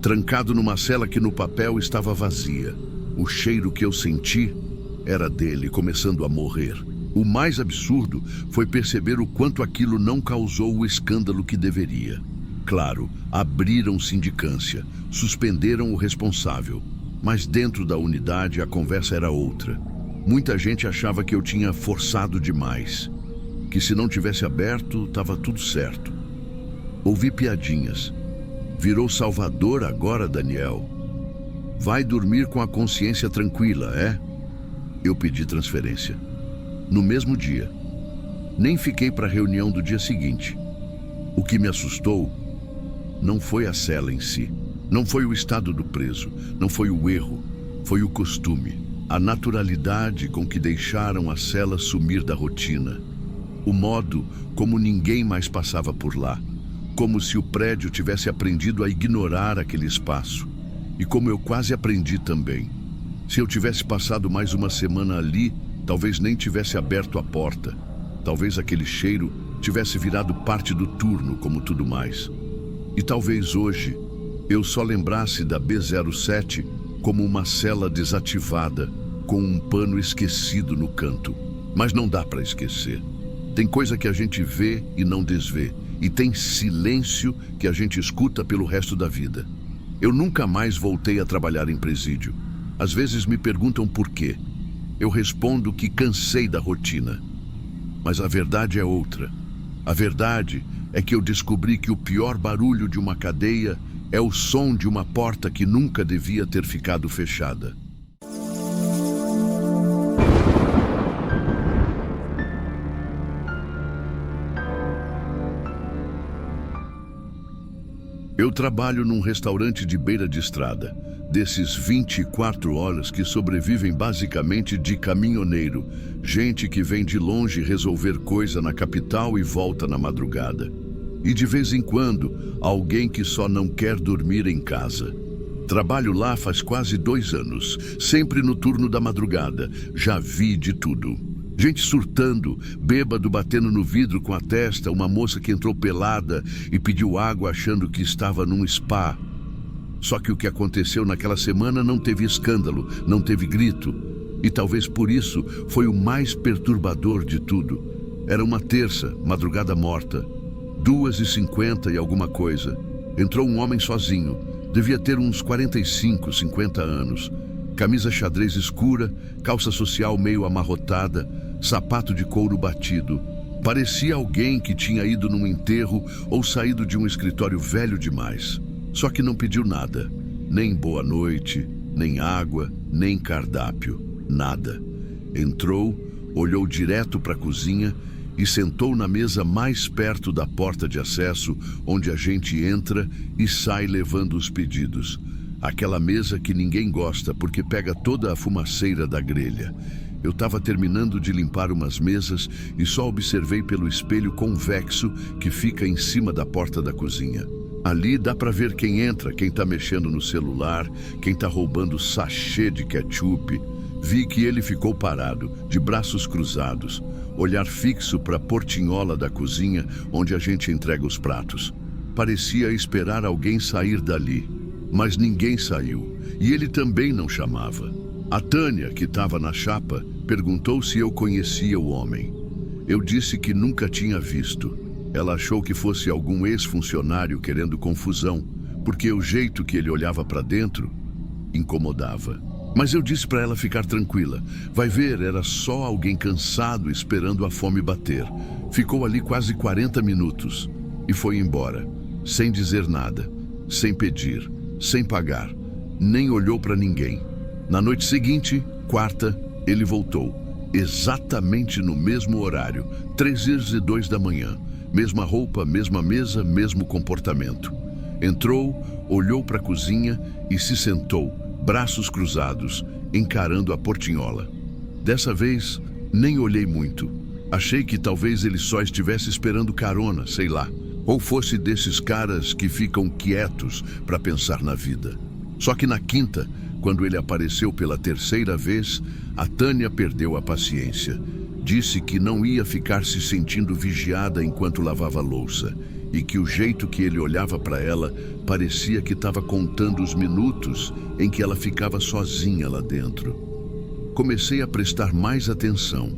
Trancado numa cela que no papel estava vazia. O cheiro que eu senti era dele começando a morrer. O mais absurdo foi perceber o quanto aquilo não causou o escândalo que deveria. Claro, abriram sindicância, suspenderam o responsável. Mas dentro da unidade a conversa era outra. Muita gente achava que eu tinha forçado demais. Que se não tivesse aberto, estava tudo certo. Ouvi piadinhas. Virou salvador agora, Daniel. Vai dormir com a consciência tranquila, é? Eu pedi transferência. No mesmo dia. Nem fiquei para a reunião do dia seguinte. O que me assustou não foi a cela em si. Não foi o estado do preso. Não foi o erro. Foi o costume. A naturalidade com que deixaram a cela sumir da rotina. O modo como ninguém mais passava por lá. Como se o prédio tivesse aprendido a ignorar aquele espaço. E como eu quase aprendi também. Se eu tivesse passado mais uma semana ali, talvez nem tivesse aberto a porta. Talvez aquele cheiro tivesse virado parte do turno, como tudo mais. E talvez hoje eu só lembrasse da B07 como uma cela desativada, com um pano esquecido no canto. Mas não dá para esquecer. Tem coisa que a gente vê e não desvê. E tem silêncio que a gente escuta pelo resto da vida. Eu nunca mais voltei a trabalhar em presídio. Às vezes me perguntam por quê. Eu respondo que cansei da rotina. Mas a verdade é outra. A verdade é que eu descobri que o pior barulho de uma cadeia é o som de uma porta que nunca devia ter ficado fechada. Eu trabalho num restaurante de beira de estrada, desses 24 horas que sobrevivem basicamente de caminhoneiro, gente que vem de longe resolver coisa na capital e volta na madrugada. E de vez em quando, alguém que só não quer dormir em casa. Trabalho lá faz quase 2 anos, sempre no turno da madrugada. Já vi de tudo. Gente surtando, bêbado batendo no vidro com a testa, uma moça que entrou pelada e pediu água achando que estava num spa. Só que o que aconteceu naquela semana não teve escândalo, não teve grito. E talvez por isso foi o mais perturbador de tudo. Era uma terça, madrugada morta. 2h50 e alguma coisa. Entrou um homem sozinho. Devia ter uns 45, 50 anos. Camisa xadrez escura, calça social meio amarrotada, sapato de couro batido. Parecia alguém que tinha ido num enterro ou saído de um escritório velho demais. Só que não pediu nada. Nem boa noite, nem água, nem cardápio. Nada. Entrou, olhou direto para a cozinha e sentou na mesa mais perto da porta de acesso, onde a gente entra e sai levando os pedidos. Aquela mesa que ninguém gosta porque pega toda a fumaceira da grelha. Eu estava terminando de limpar umas mesas e só observei pelo espelho convexo que fica em cima da porta da cozinha. Ali dá para ver quem entra, quem está mexendo no celular, quem está roubando sachê de ketchup. Vi que ele ficou parado, de braços cruzados, olhar fixo para a portinhola da cozinha onde a gente entrega os pratos. Parecia esperar alguém sair dali. Mas ninguém saiu, e ele também não chamava. A Tânia, que estava na chapa, perguntou se eu conhecia o homem. Eu disse que nunca tinha visto. Ela achou que fosse algum ex-funcionário querendo confusão, porque o jeito que ele olhava para dentro incomodava. Mas eu disse para ela ficar tranquila. Vai ver, era só alguém cansado esperando a fome bater. Ficou ali quase 40 minutos e foi embora, sem dizer nada, sem pedir. Sem pagar, nem olhou para ninguém. Na noite seguinte, quarta, ele voltou, exatamente no mesmo horário, 3h02 da manhã. Mesma roupa, mesma mesa, mesmo comportamento. Entrou, olhou para a cozinha e se sentou, braços cruzados, encarando a portinhola. Dessa vez, nem olhei muito. Achei que talvez ele só estivesse esperando carona, sei lá. Ou fosse desses caras que ficam quietos para pensar na vida. Só que na quinta, quando ele apareceu pela terceira vez, a Tânia perdeu a paciência. Disse que não ia ficar se sentindo vigiada enquanto lavava a louça e que o jeito que ele olhava para ela parecia que estava contando os minutos em que ela ficava sozinha lá dentro. Comecei a prestar mais atenção.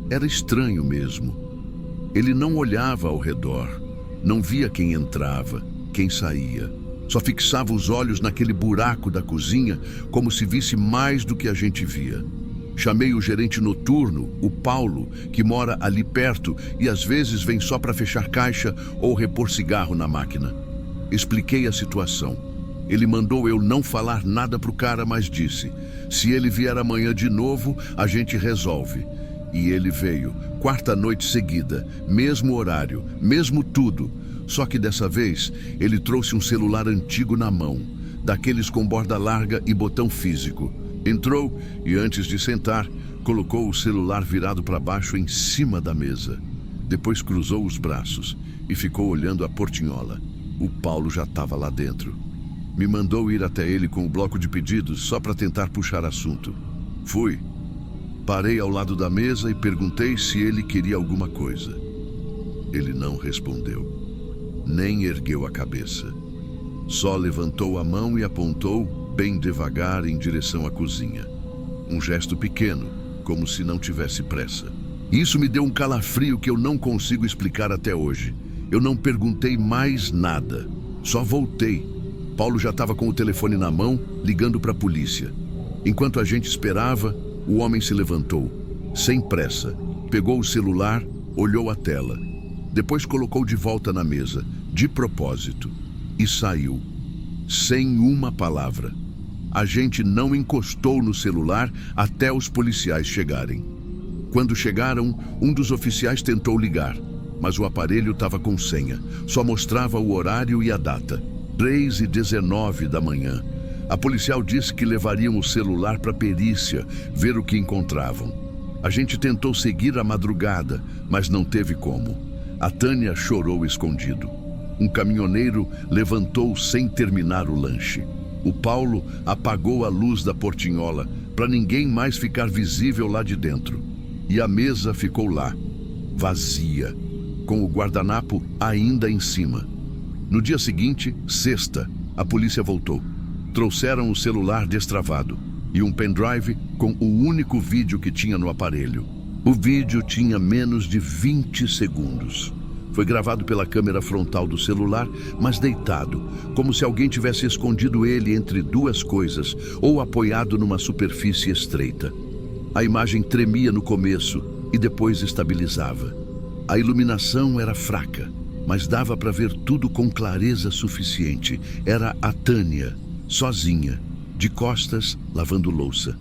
Era estranho mesmo. Ele não olhava ao redor, não via quem entrava, quem saía. Só fixava os olhos naquele buraco da cozinha como se visse mais do que a gente via. Chamei o gerente noturno, o Paulo, que mora ali perto e às vezes vem só para fechar caixa ou repor cigarro na máquina. Expliquei a situação. Ele mandou eu não falar nada pro cara, mas disse: se ele vier amanhã de novo, a gente resolve. E ele veio, quarta noite seguida, mesmo horário, mesmo tudo. Só que dessa vez, ele trouxe um celular antigo na mão, daqueles com borda larga e botão físico. Entrou e, antes de sentar, colocou o celular virado para baixo em cima da mesa. Depois cruzou os braços e ficou olhando a portinhola. O Paulo já estava lá dentro. Me mandou ir até ele com o bloco de pedidos só para tentar puxar assunto. Fui. Parei ao lado da mesa e perguntei se ele queria alguma coisa. Ele não respondeu. Nem ergueu a cabeça. Só levantou a mão e apontou bem devagar em direção à cozinha. Um gesto pequeno, como se não tivesse pressa. Isso me deu um calafrio que eu não consigo explicar até hoje. Eu não perguntei mais nada. Só voltei. Paulo já estava com o telefone na mão, ligando para a polícia. Enquanto a gente esperava, o homem se levantou, sem pressa, pegou o celular, olhou a tela. Depois colocou de volta na mesa, de propósito, e saiu, sem uma palavra. A gente não encostou no celular até os policiais chegarem. Quando chegaram, um dos oficiais tentou ligar, mas o aparelho estava com senha. Só mostrava o horário e a data, 3h19 da manhã. A policial disse que levariam o celular para a perícia, ver o que encontravam. A gente tentou seguir a madrugada, mas não teve como. A Tânia chorou escondido. Um caminhoneiro levantou sem terminar o lanche. O Paulo apagou a luz da portinhola para ninguém mais ficar visível lá de dentro. E a mesa ficou lá, vazia, com o guardanapo ainda em cima. No dia seguinte, sexta, a polícia voltou. Trouxeram o celular destravado e um pendrive com o único vídeo que tinha no aparelho. O vídeo tinha menos de 20 segundos. Foi gravado pela câmera frontal do celular, mas deitado, como se alguém tivesse escondido ele entre duas coisas ou apoiado numa superfície estreita. A imagem tremia no começo e depois estabilizava. A iluminação era fraca, mas dava para ver tudo com clareza suficiente. Era a Tânia, sozinha, de costas, lavando louça.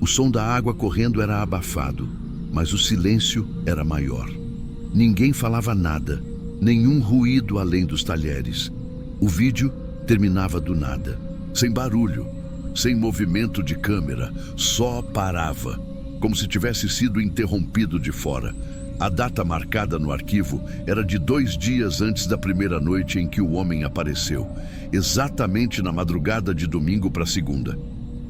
O som da água correndo era abafado, mas o silêncio era maior. Ninguém falava nada, nenhum ruído além dos talheres. O vídeo terminava do nada, sem barulho, sem movimento de câmera, só parava, como se tivesse sido interrompido de fora. A data marcada no arquivo era de 2 dias antes da primeira noite em que o homem apareceu, exatamente na madrugada de domingo para segunda.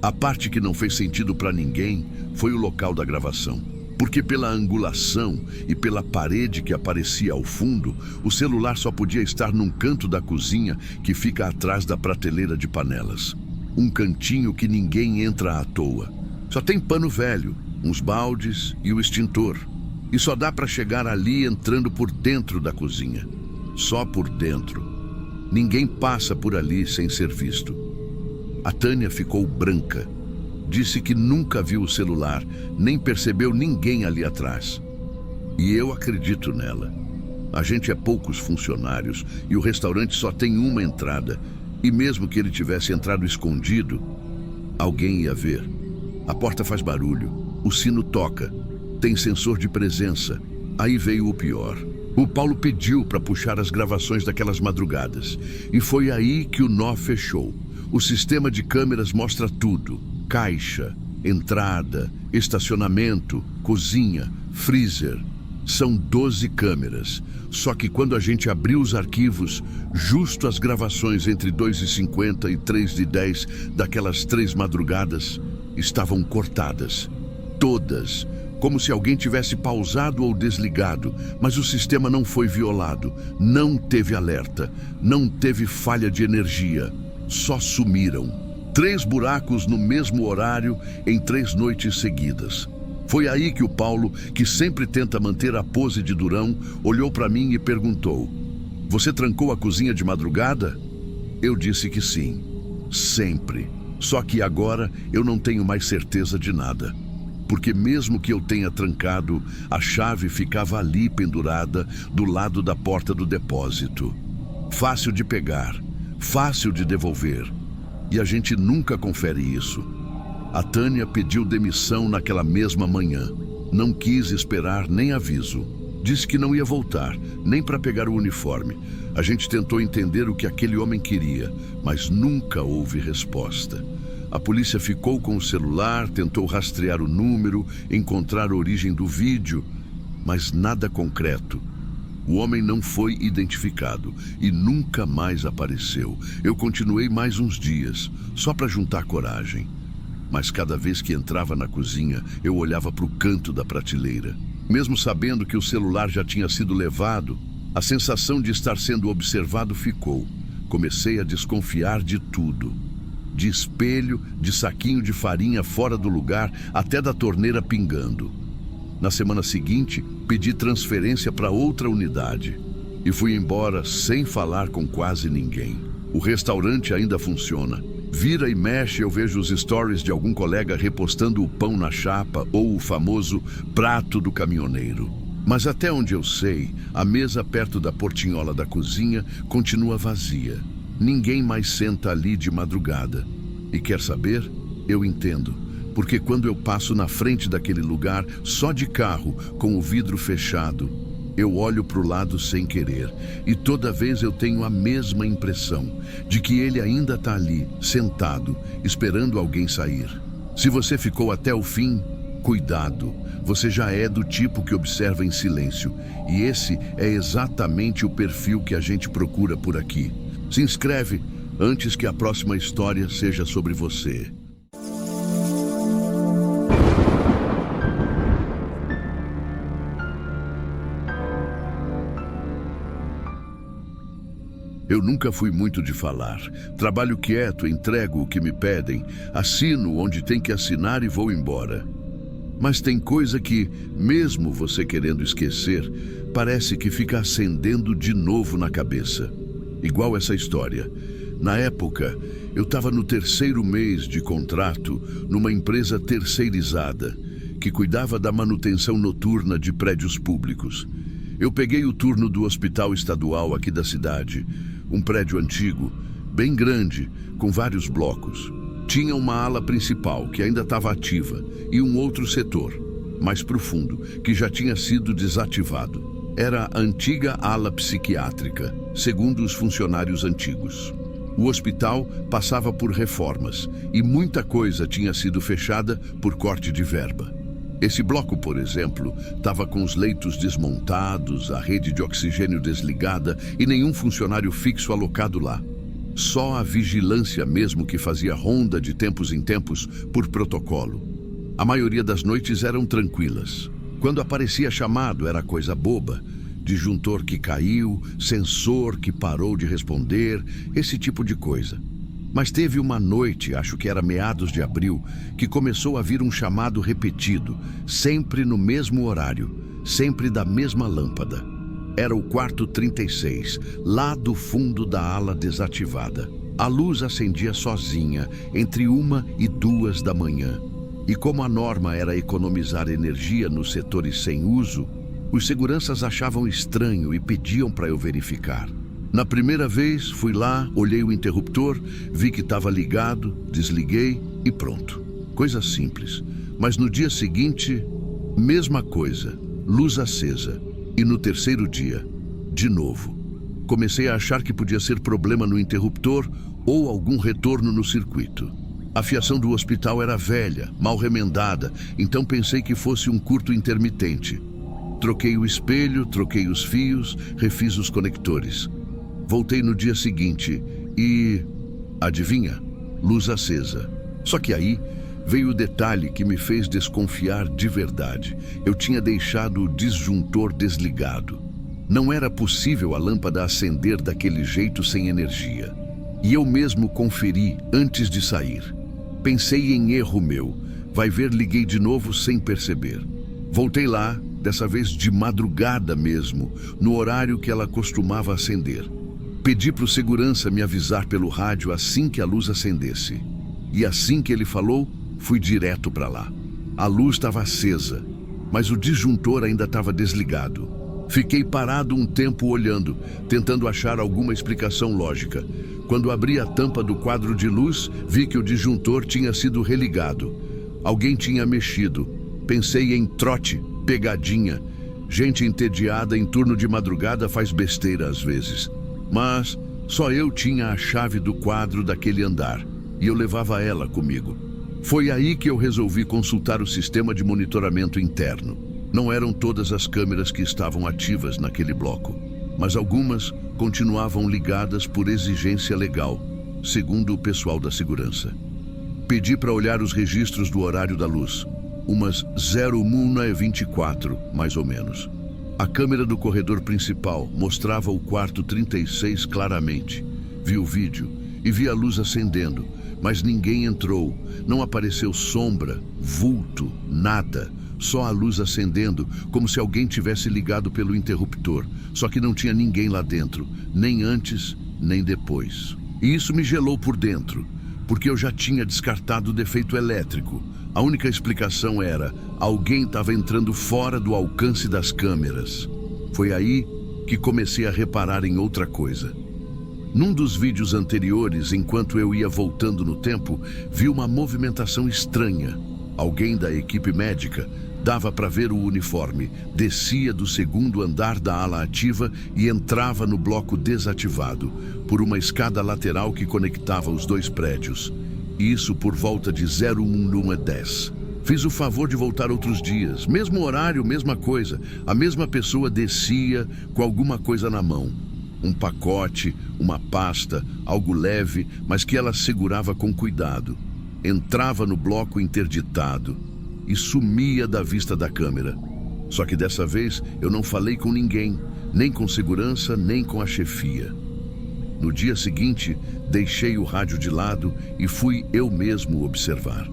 A parte que não fez sentido para ninguém foi o local da gravação, porque pela angulação e pela parede que aparecia ao fundo, o celular só podia estar num canto da cozinha que fica atrás da prateleira de panelas. Um cantinho que ninguém entra à toa. Só tem pano velho, uns baldes e o extintor. E só dá para chegar ali entrando por dentro da cozinha. Só por dentro. Ninguém passa por ali sem ser visto. A Tânia ficou branca. Disse que nunca viu o celular, nem percebeu ninguém ali atrás. E eu acredito nela. A gente é poucos funcionários e o restaurante só tem uma entrada. E mesmo que ele tivesse entrado escondido, alguém ia ver. A porta faz barulho, o sino toca, tem sensor de presença. Aí veio o pior. O Paulo pediu para puxar as gravações daquelas madrugadas. E foi aí que o nó fechou. O sistema de câmeras mostra tudo. Caixa, entrada, estacionamento, cozinha, freezer. São 12 câmeras, só que quando a gente abriu os arquivos, justo as gravações entre 2h50 e 3h10 daquelas 3 madrugadas estavam cortadas. Todas, como se alguém tivesse pausado ou desligado, mas o sistema não foi violado, não teve alerta, não teve falha de energia, só sumiram. 3 buracos no mesmo horário em 3 noites seguidas. Foi aí que o Paulo, que sempre tenta manter a pose de durão, olhou para mim e perguntou: "Você trancou a cozinha de madrugada?" Eu disse que sim, sempre. Só que agora eu não tenho mais certeza de nada. Porque mesmo que eu tenha trancado, a chave ficava ali pendurada do lado da porta do depósito. Fácil de pegar, fácil de devolver. E a gente nunca confere isso. A Tânia pediu demissão naquela mesma manhã. Não quis esperar nem aviso. Disse que não ia voltar, nem para pegar o uniforme. A gente tentou entender o que aquele homem queria, mas nunca houve resposta. A polícia ficou com o celular, tentou rastrear o número, encontrar a origem do vídeo, mas nada concreto. O homem não foi identificado e nunca mais apareceu. Eu continuei mais uns dias, só para juntar coragem. Mas cada vez que entrava na cozinha, eu olhava para o canto da prateleira. Mesmo sabendo que o celular já tinha sido levado, a sensação de estar sendo observado ficou. Comecei a desconfiar de tudo. De espelho, de saquinho de farinha fora do lugar, até da torneira pingando. Na semana seguinte, pedi transferência para outra unidade. E fui embora sem falar com quase ninguém. O restaurante ainda funciona. Vira e mexe eu vejo os stories de algum colega repostando o pão na chapa ou o famoso prato do caminhoneiro. Mas até onde eu sei, a mesa perto da portinhola da cozinha continua vazia. Ninguém mais senta ali de madrugada. E quer saber? Eu entendo. Porque quando eu passo na frente daquele lugar, só de carro, com o vidro fechado, eu olho para o lado sem querer. E toda vez eu tenho a mesma impressão de que ele ainda está ali, sentado, esperando alguém sair. Se você ficou até o fim, cuidado. Você já é do tipo que observa em silêncio. E esse é exatamente o perfil que a gente procura por aqui. Se inscreve antes que a próxima história seja sobre você. Eu nunca fui muito de falar. Trabalho quieto, entrego o que me pedem, assino onde tem que assinar e vou embora. Mas tem coisa que, mesmo você querendo esquecer, parece que fica acendendo de novo na cabeça. Igual essa história. Na época, eu estava no 3º mês de contrato numa empresa terceirizada, que cuidava da manutenção noturna de prédios públicos. Eu peguei o turno do hospital estadual aqui da cidade, um prédio antigo, bem grande, com vários blocos. Tinha uma ala principal, que ainda estava ativa, e um outro setor, mais profundo, que já tinha sido desativado. Era a antiga ala psiquiátrica, segundo os funcionários antigos. O hospital passava por reformas, e muita coisa tinha sido fechada por corte de verba. Esse bloco, por exemplo, estava com os leitos desmontados, a rede de oxigênio desligada e nenhum funcionário fixo alocado lá. Só a vigilância mesmo que fazia ronda de tempos em tempos por protocolo. A maioria das noites eram tranquilas. Quando aparecia chamado era coisa boba. Disjuntor que caiu, sensor que parou de responder, esse tipo de coisa. Mas teve uma noite, acho que era meados de abril, que começou a vir um chamado repetido, sempre no mesmo horário, sempre da mesma lâmpada. Era o quarto 36, lá do fundo da ala desativada. A luz acendia sozinha, entre 1 e 2 da manhã. E como a norma era economizar energia nos setores sem uso, os seguranças achavam estranho e pediam para eu verificar. Na primeira vez, fui lá, olhei o interruptor, vi que estava ligado, desliguei e pronto. Coisa simples. Mas no dia seguinte, mesma coisa, luz acesa. E no 3º dia, de novo. Comecei a achar que podia ser problema no interruptor ou algum retorno no circuito. A fiação do hospital era velha, mal remendada, então pensei que fosse um curto intermitente. Troquei o espelho, troquei os fios, refiz os conectores. Voltei no dia seguinte e... adivinha? Luz acesa. Só que aí veio o detalhe que me fez desconfiar de verdade. Eu tinha deixado o disjuntor desligado. Não era possível a lâmpada acender daquele jeito sem energia. E eu mesmo conferi antes de sair. Pensei em erro meu. Vai ver, liguei de novo sem perceber. Voltei lá, dessa vez de madrugada mesmo, no horário que ela costumava acender. Pedi para o segurança me avisar pelo rádio assim que a luz acendesse. E assim que ele falou, fui direto para lá. A luz estava acesa, mas o disjuntor ainda estava desligado. Fiquei parado um tempo olhando, tentando achar alguma explicação lógica. Quando abri a tampa do quadro de luz, vi que o disjuntor tinha sido religado. Alguém tinha mexido. Pensei em trote, pegadinha. Gente entediada em turno de madrugada faz besteira às vezes. Mas só eu tinha a chave do quadro daquele andar e eu levava ela comigo. Foi aí que eu resolvi consultar o sistema de monitoramento interno. Não eram todas as câmeras que estavam ativas naquele bloco, mas algumas continuavam ligadas por exigência legal, segundo o pessoal da segurança. Pedi para olhar os registros do horário da luz, umas 01:24, mais ou menos. A câmera do corredor principal mostrava o quarto 36 claramente. Vi o vídeo e vi a luz acendendo, mas ninguém entrou. Não apareceu sombra, vulto, nada. Só a luz acendendo, como se alguém tivesse ligado pelo interruptor. Só que não tinha ninguém lá dentro, nem antes, nem depois. E isso me gelou por dentro, porque eu já tinha descartado o defeito elétrico. A única explicação era: alguém estava entrando fora do alcance das câmeras. Foi aí que comecei a reparar em outra coisa. Num dos vídeos anteriores, enquanto eu ia voltando no tempo, vi uma movimentação estranha. Alguém da equipe médica, dava para ver o uniforme, descia do segundo andar da ala ativa e entrava no bloco desativado, por uma escada lateral que conectava os dois prédios. Isso por volta de 01:10. Fiz o favor de voltar outros dias, mesmo horário, mesma coisa. A mesma pessoa descia com alguma coisa na mão. Um pacote, uma pasta, algo leve, mas que ela segurava com cuidado. Entrava no bloco interditado e sumia da vista da câmera. Só que dessa vez eu não falei com ninguém, nem com segurança, nem com a chefia. No dia seguinte, deixei o rádio de lado e fui eu mesmo observar.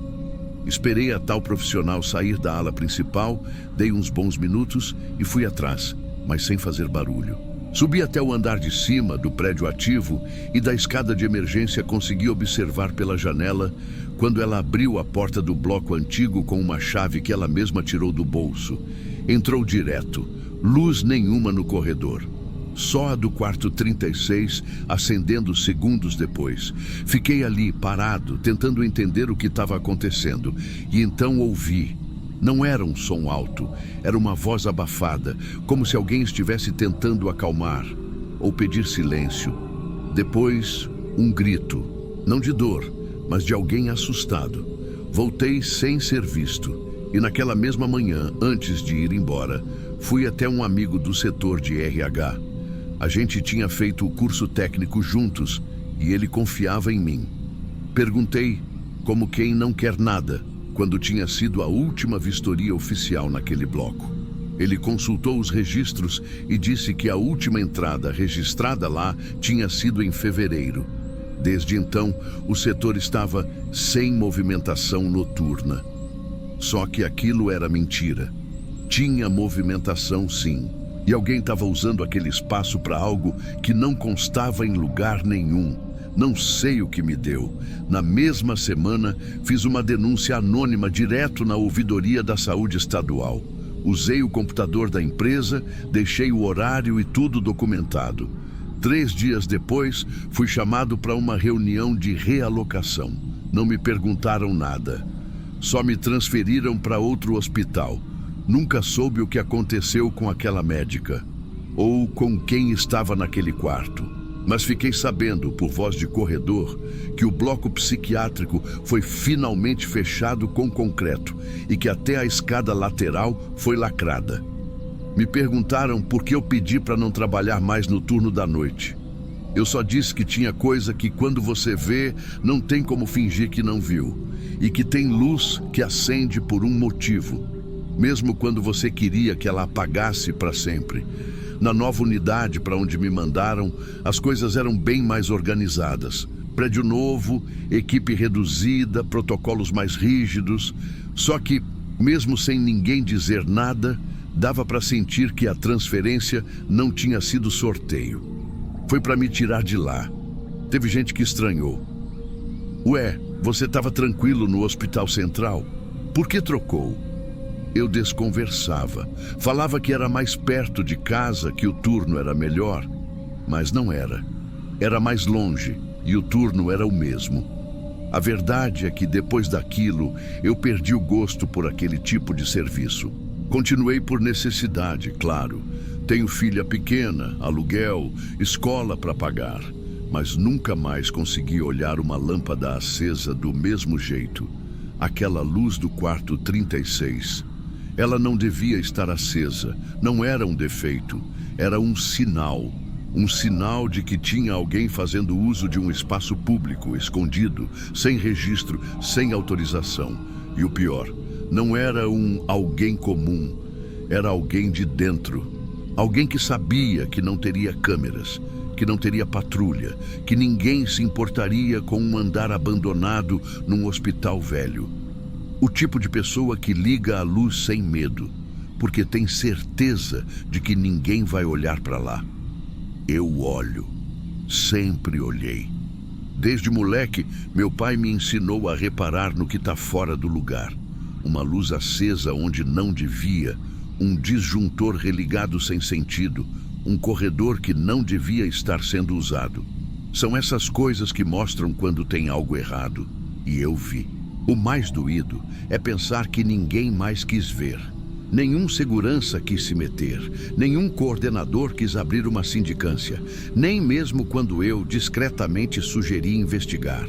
Esperei a tal profissional sair da ala principal, dei uns bons minutos e fui atrás, mas sem fazer barulho. Subi até o andar de cima do prédio ativo e da escada de emergência consegui observar pela janela quando ela abriu a porta do bloco antigo com uma chave que ela mesma tirou do bolso. Entrou direto, luz nenhuma no corredor. Só a do quarto 36 acendendo segundos depois. Fiquei ali, parado, tentando entender o que estava acontecendo. E então ouvi. Não era um som alto, era uma voz abafada, como se alguém estivesse tentando acalmar ou pedir silêncio. Depois, um grito, não de dor, mas de alguém assustado. Voltei sem ser visto e naquela mesma manhã, antes de ir embora, fui até um amigo do setor de RH. A gente tinha feito o curso técnico juntos e ele confiava em mim. Perguntei, como quem não quer nada, quando tinha sido a última vistoria oficial naquele bloco. Ele consultou os registros e disse que a última entrada registrada lá tinha sido em fevereiro. Desde então, o setor estava sem movimentação noturna. Só que aquilo era mentira. Tinha movimentação, sim. E alguém estava usando aquele espaço para algo que não constava em lugar nenhum. Não sei o que me deu. Na mesma semana, fiz uma denúncia anônima direto na ouvidoria da saúde estadual. Usei o computador da empresa, deixei o horário e tudo documentado. 3 dias depois, fui chamado para uma reunião de realocação. Não me perguntaram nada. Só me transferiram para outro hospital. Nunca soube o que aconteceu com aquela médica, ou com quem estava naquele quarto. Mas fiquei sabendo, por voz de corredor, que o bloco psiquiátrico foi finalmente fechado com concreto e que até a escada lateral foi lacrada. Me perguntaram por que eu pedi para não trabalhar mais no turno da noite. Eu só disse que tinha coisa que quando você vê, não tem como fingir que não viu. E que tem luz que acende por um motivo, mesmo quando você queria que ela apagasse para sempre. Na nova unidade para onde me mandaram, as coisas eram bem mais organizadas. Prédio novo, equipe reduzida, protocolos mais rígidos. Só que, mesmo sem ninguém dizer nada, dava para sentir que a transferência não tinha sido sorteio. Foi para me tirar de lá. Teve gente que estranhou. Ué, você estava tranquilo no Hospital Central? Por que trocou? Eu desconversava. Falava que era mais perto de casa, que o turno era melhor. Mas não era. Era mais longe e o turno era o mesmo. A verdade é que depois daquilo, eu perdi o gosto por aquele tipo de serviço. Continuei por necessidade, claro. Tenho filha pequena, aluguel, escola para pagar. Mas nunca mais consegui olhar uma lâmpada acesa do mesmo jeito. Aquela luz do quarto 36. Ela não devia estar acesa, não era um defeito, era um sinal. Um sinal de que tinha alguém fazendo uso de um espaço público, escondido, sem registro, sem autorização. E o pior, não era um alguém comum, era alguém de dentro. Alguém que sabia que não teria câmeras, que não teria patrulha, que ninguém se importaria com um andar abandonado num hospital velho. O tipo de pessoa que liga a luz sem medo, porque tem certeza de que ninguém vai olhar para lá. Eu olho. Sempre olhei. Desde moleque, meu pai me ensinou a reparar no que está fora do lugar. Uma luz acesa onde não devia, um disjuntor religado sem sentido, um corredor que não devia estar sendo usado. São essas coisas que mostram quando tem algo errado. E eu vi. O mais doído é pensar que ninguém mais quis ver. Nenhum segurança quis se meter, nenhum coordenador quis abrir uma sindicância, nem mesmo quando eu discretamente sugeri investigar.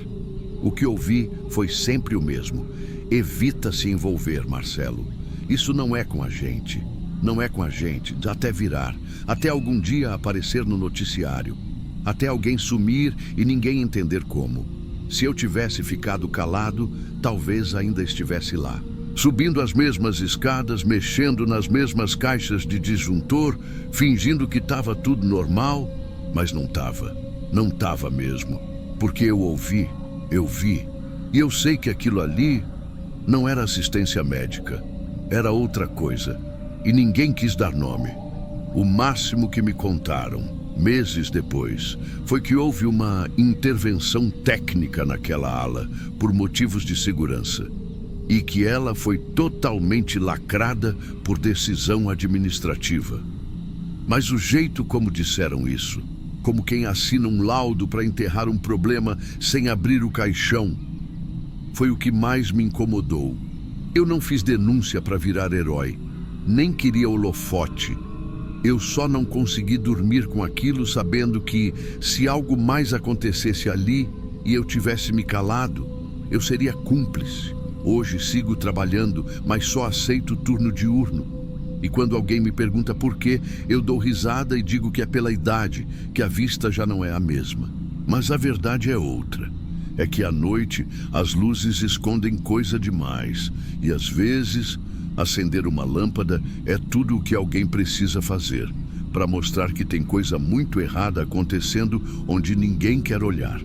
O que ouvi foi sempre o mesmo. Evita se envolver, Marcelo. Isso não é com a gente. Não é com a gente, até virar, até algum dia aparecer no noticiário, até alguém sumir e ninguém entender como. Se eu tivesse ficado calado, talvez ainda estivesse lá. Subindo as mesmas escadas, mexendo nas mesmas caixas de disjuntor, fingindo que estava tudo normal, mas não estava. Não estava mesmo. Porque eu ouvi, eu vi, e eu sei que aquilo ali não era assistência médica, era outra coisa. E ninguém quis dar nome. O máximo que me contaram, meses depois, foi que houve uma intervenção técnica naquela ala, por motivos de segurança. E que ela foi totalmente lacrada por decisão administrativa. Mas o jeito como disseram isso, como quem assina um laudo para enterrar um problema sem abrir o caixão, foi o que mais me incomodou. Eu não fiz denúncia para virar herói, nem queria holofote. Eu só não consegui dormir com aquilo, sabendo que, se algo mais acontecesse ali e eu tivesse me calado, eu seria cúmplice. Hoje sigo trabalhando, mas só aceito o turno diurno. E quando alguém me pergunta por quê, eu dou risada e digo que é pela idade, que a vista já não é a mesma. Mas a verdade é outra. É que à noite as luzes escondem coisa demais. E às vezes, acender uma lâmpada é tudo o que alguém precisa fazer, para mostrar que tem coisa muito errada acontecendo onde ninguém quer olhar.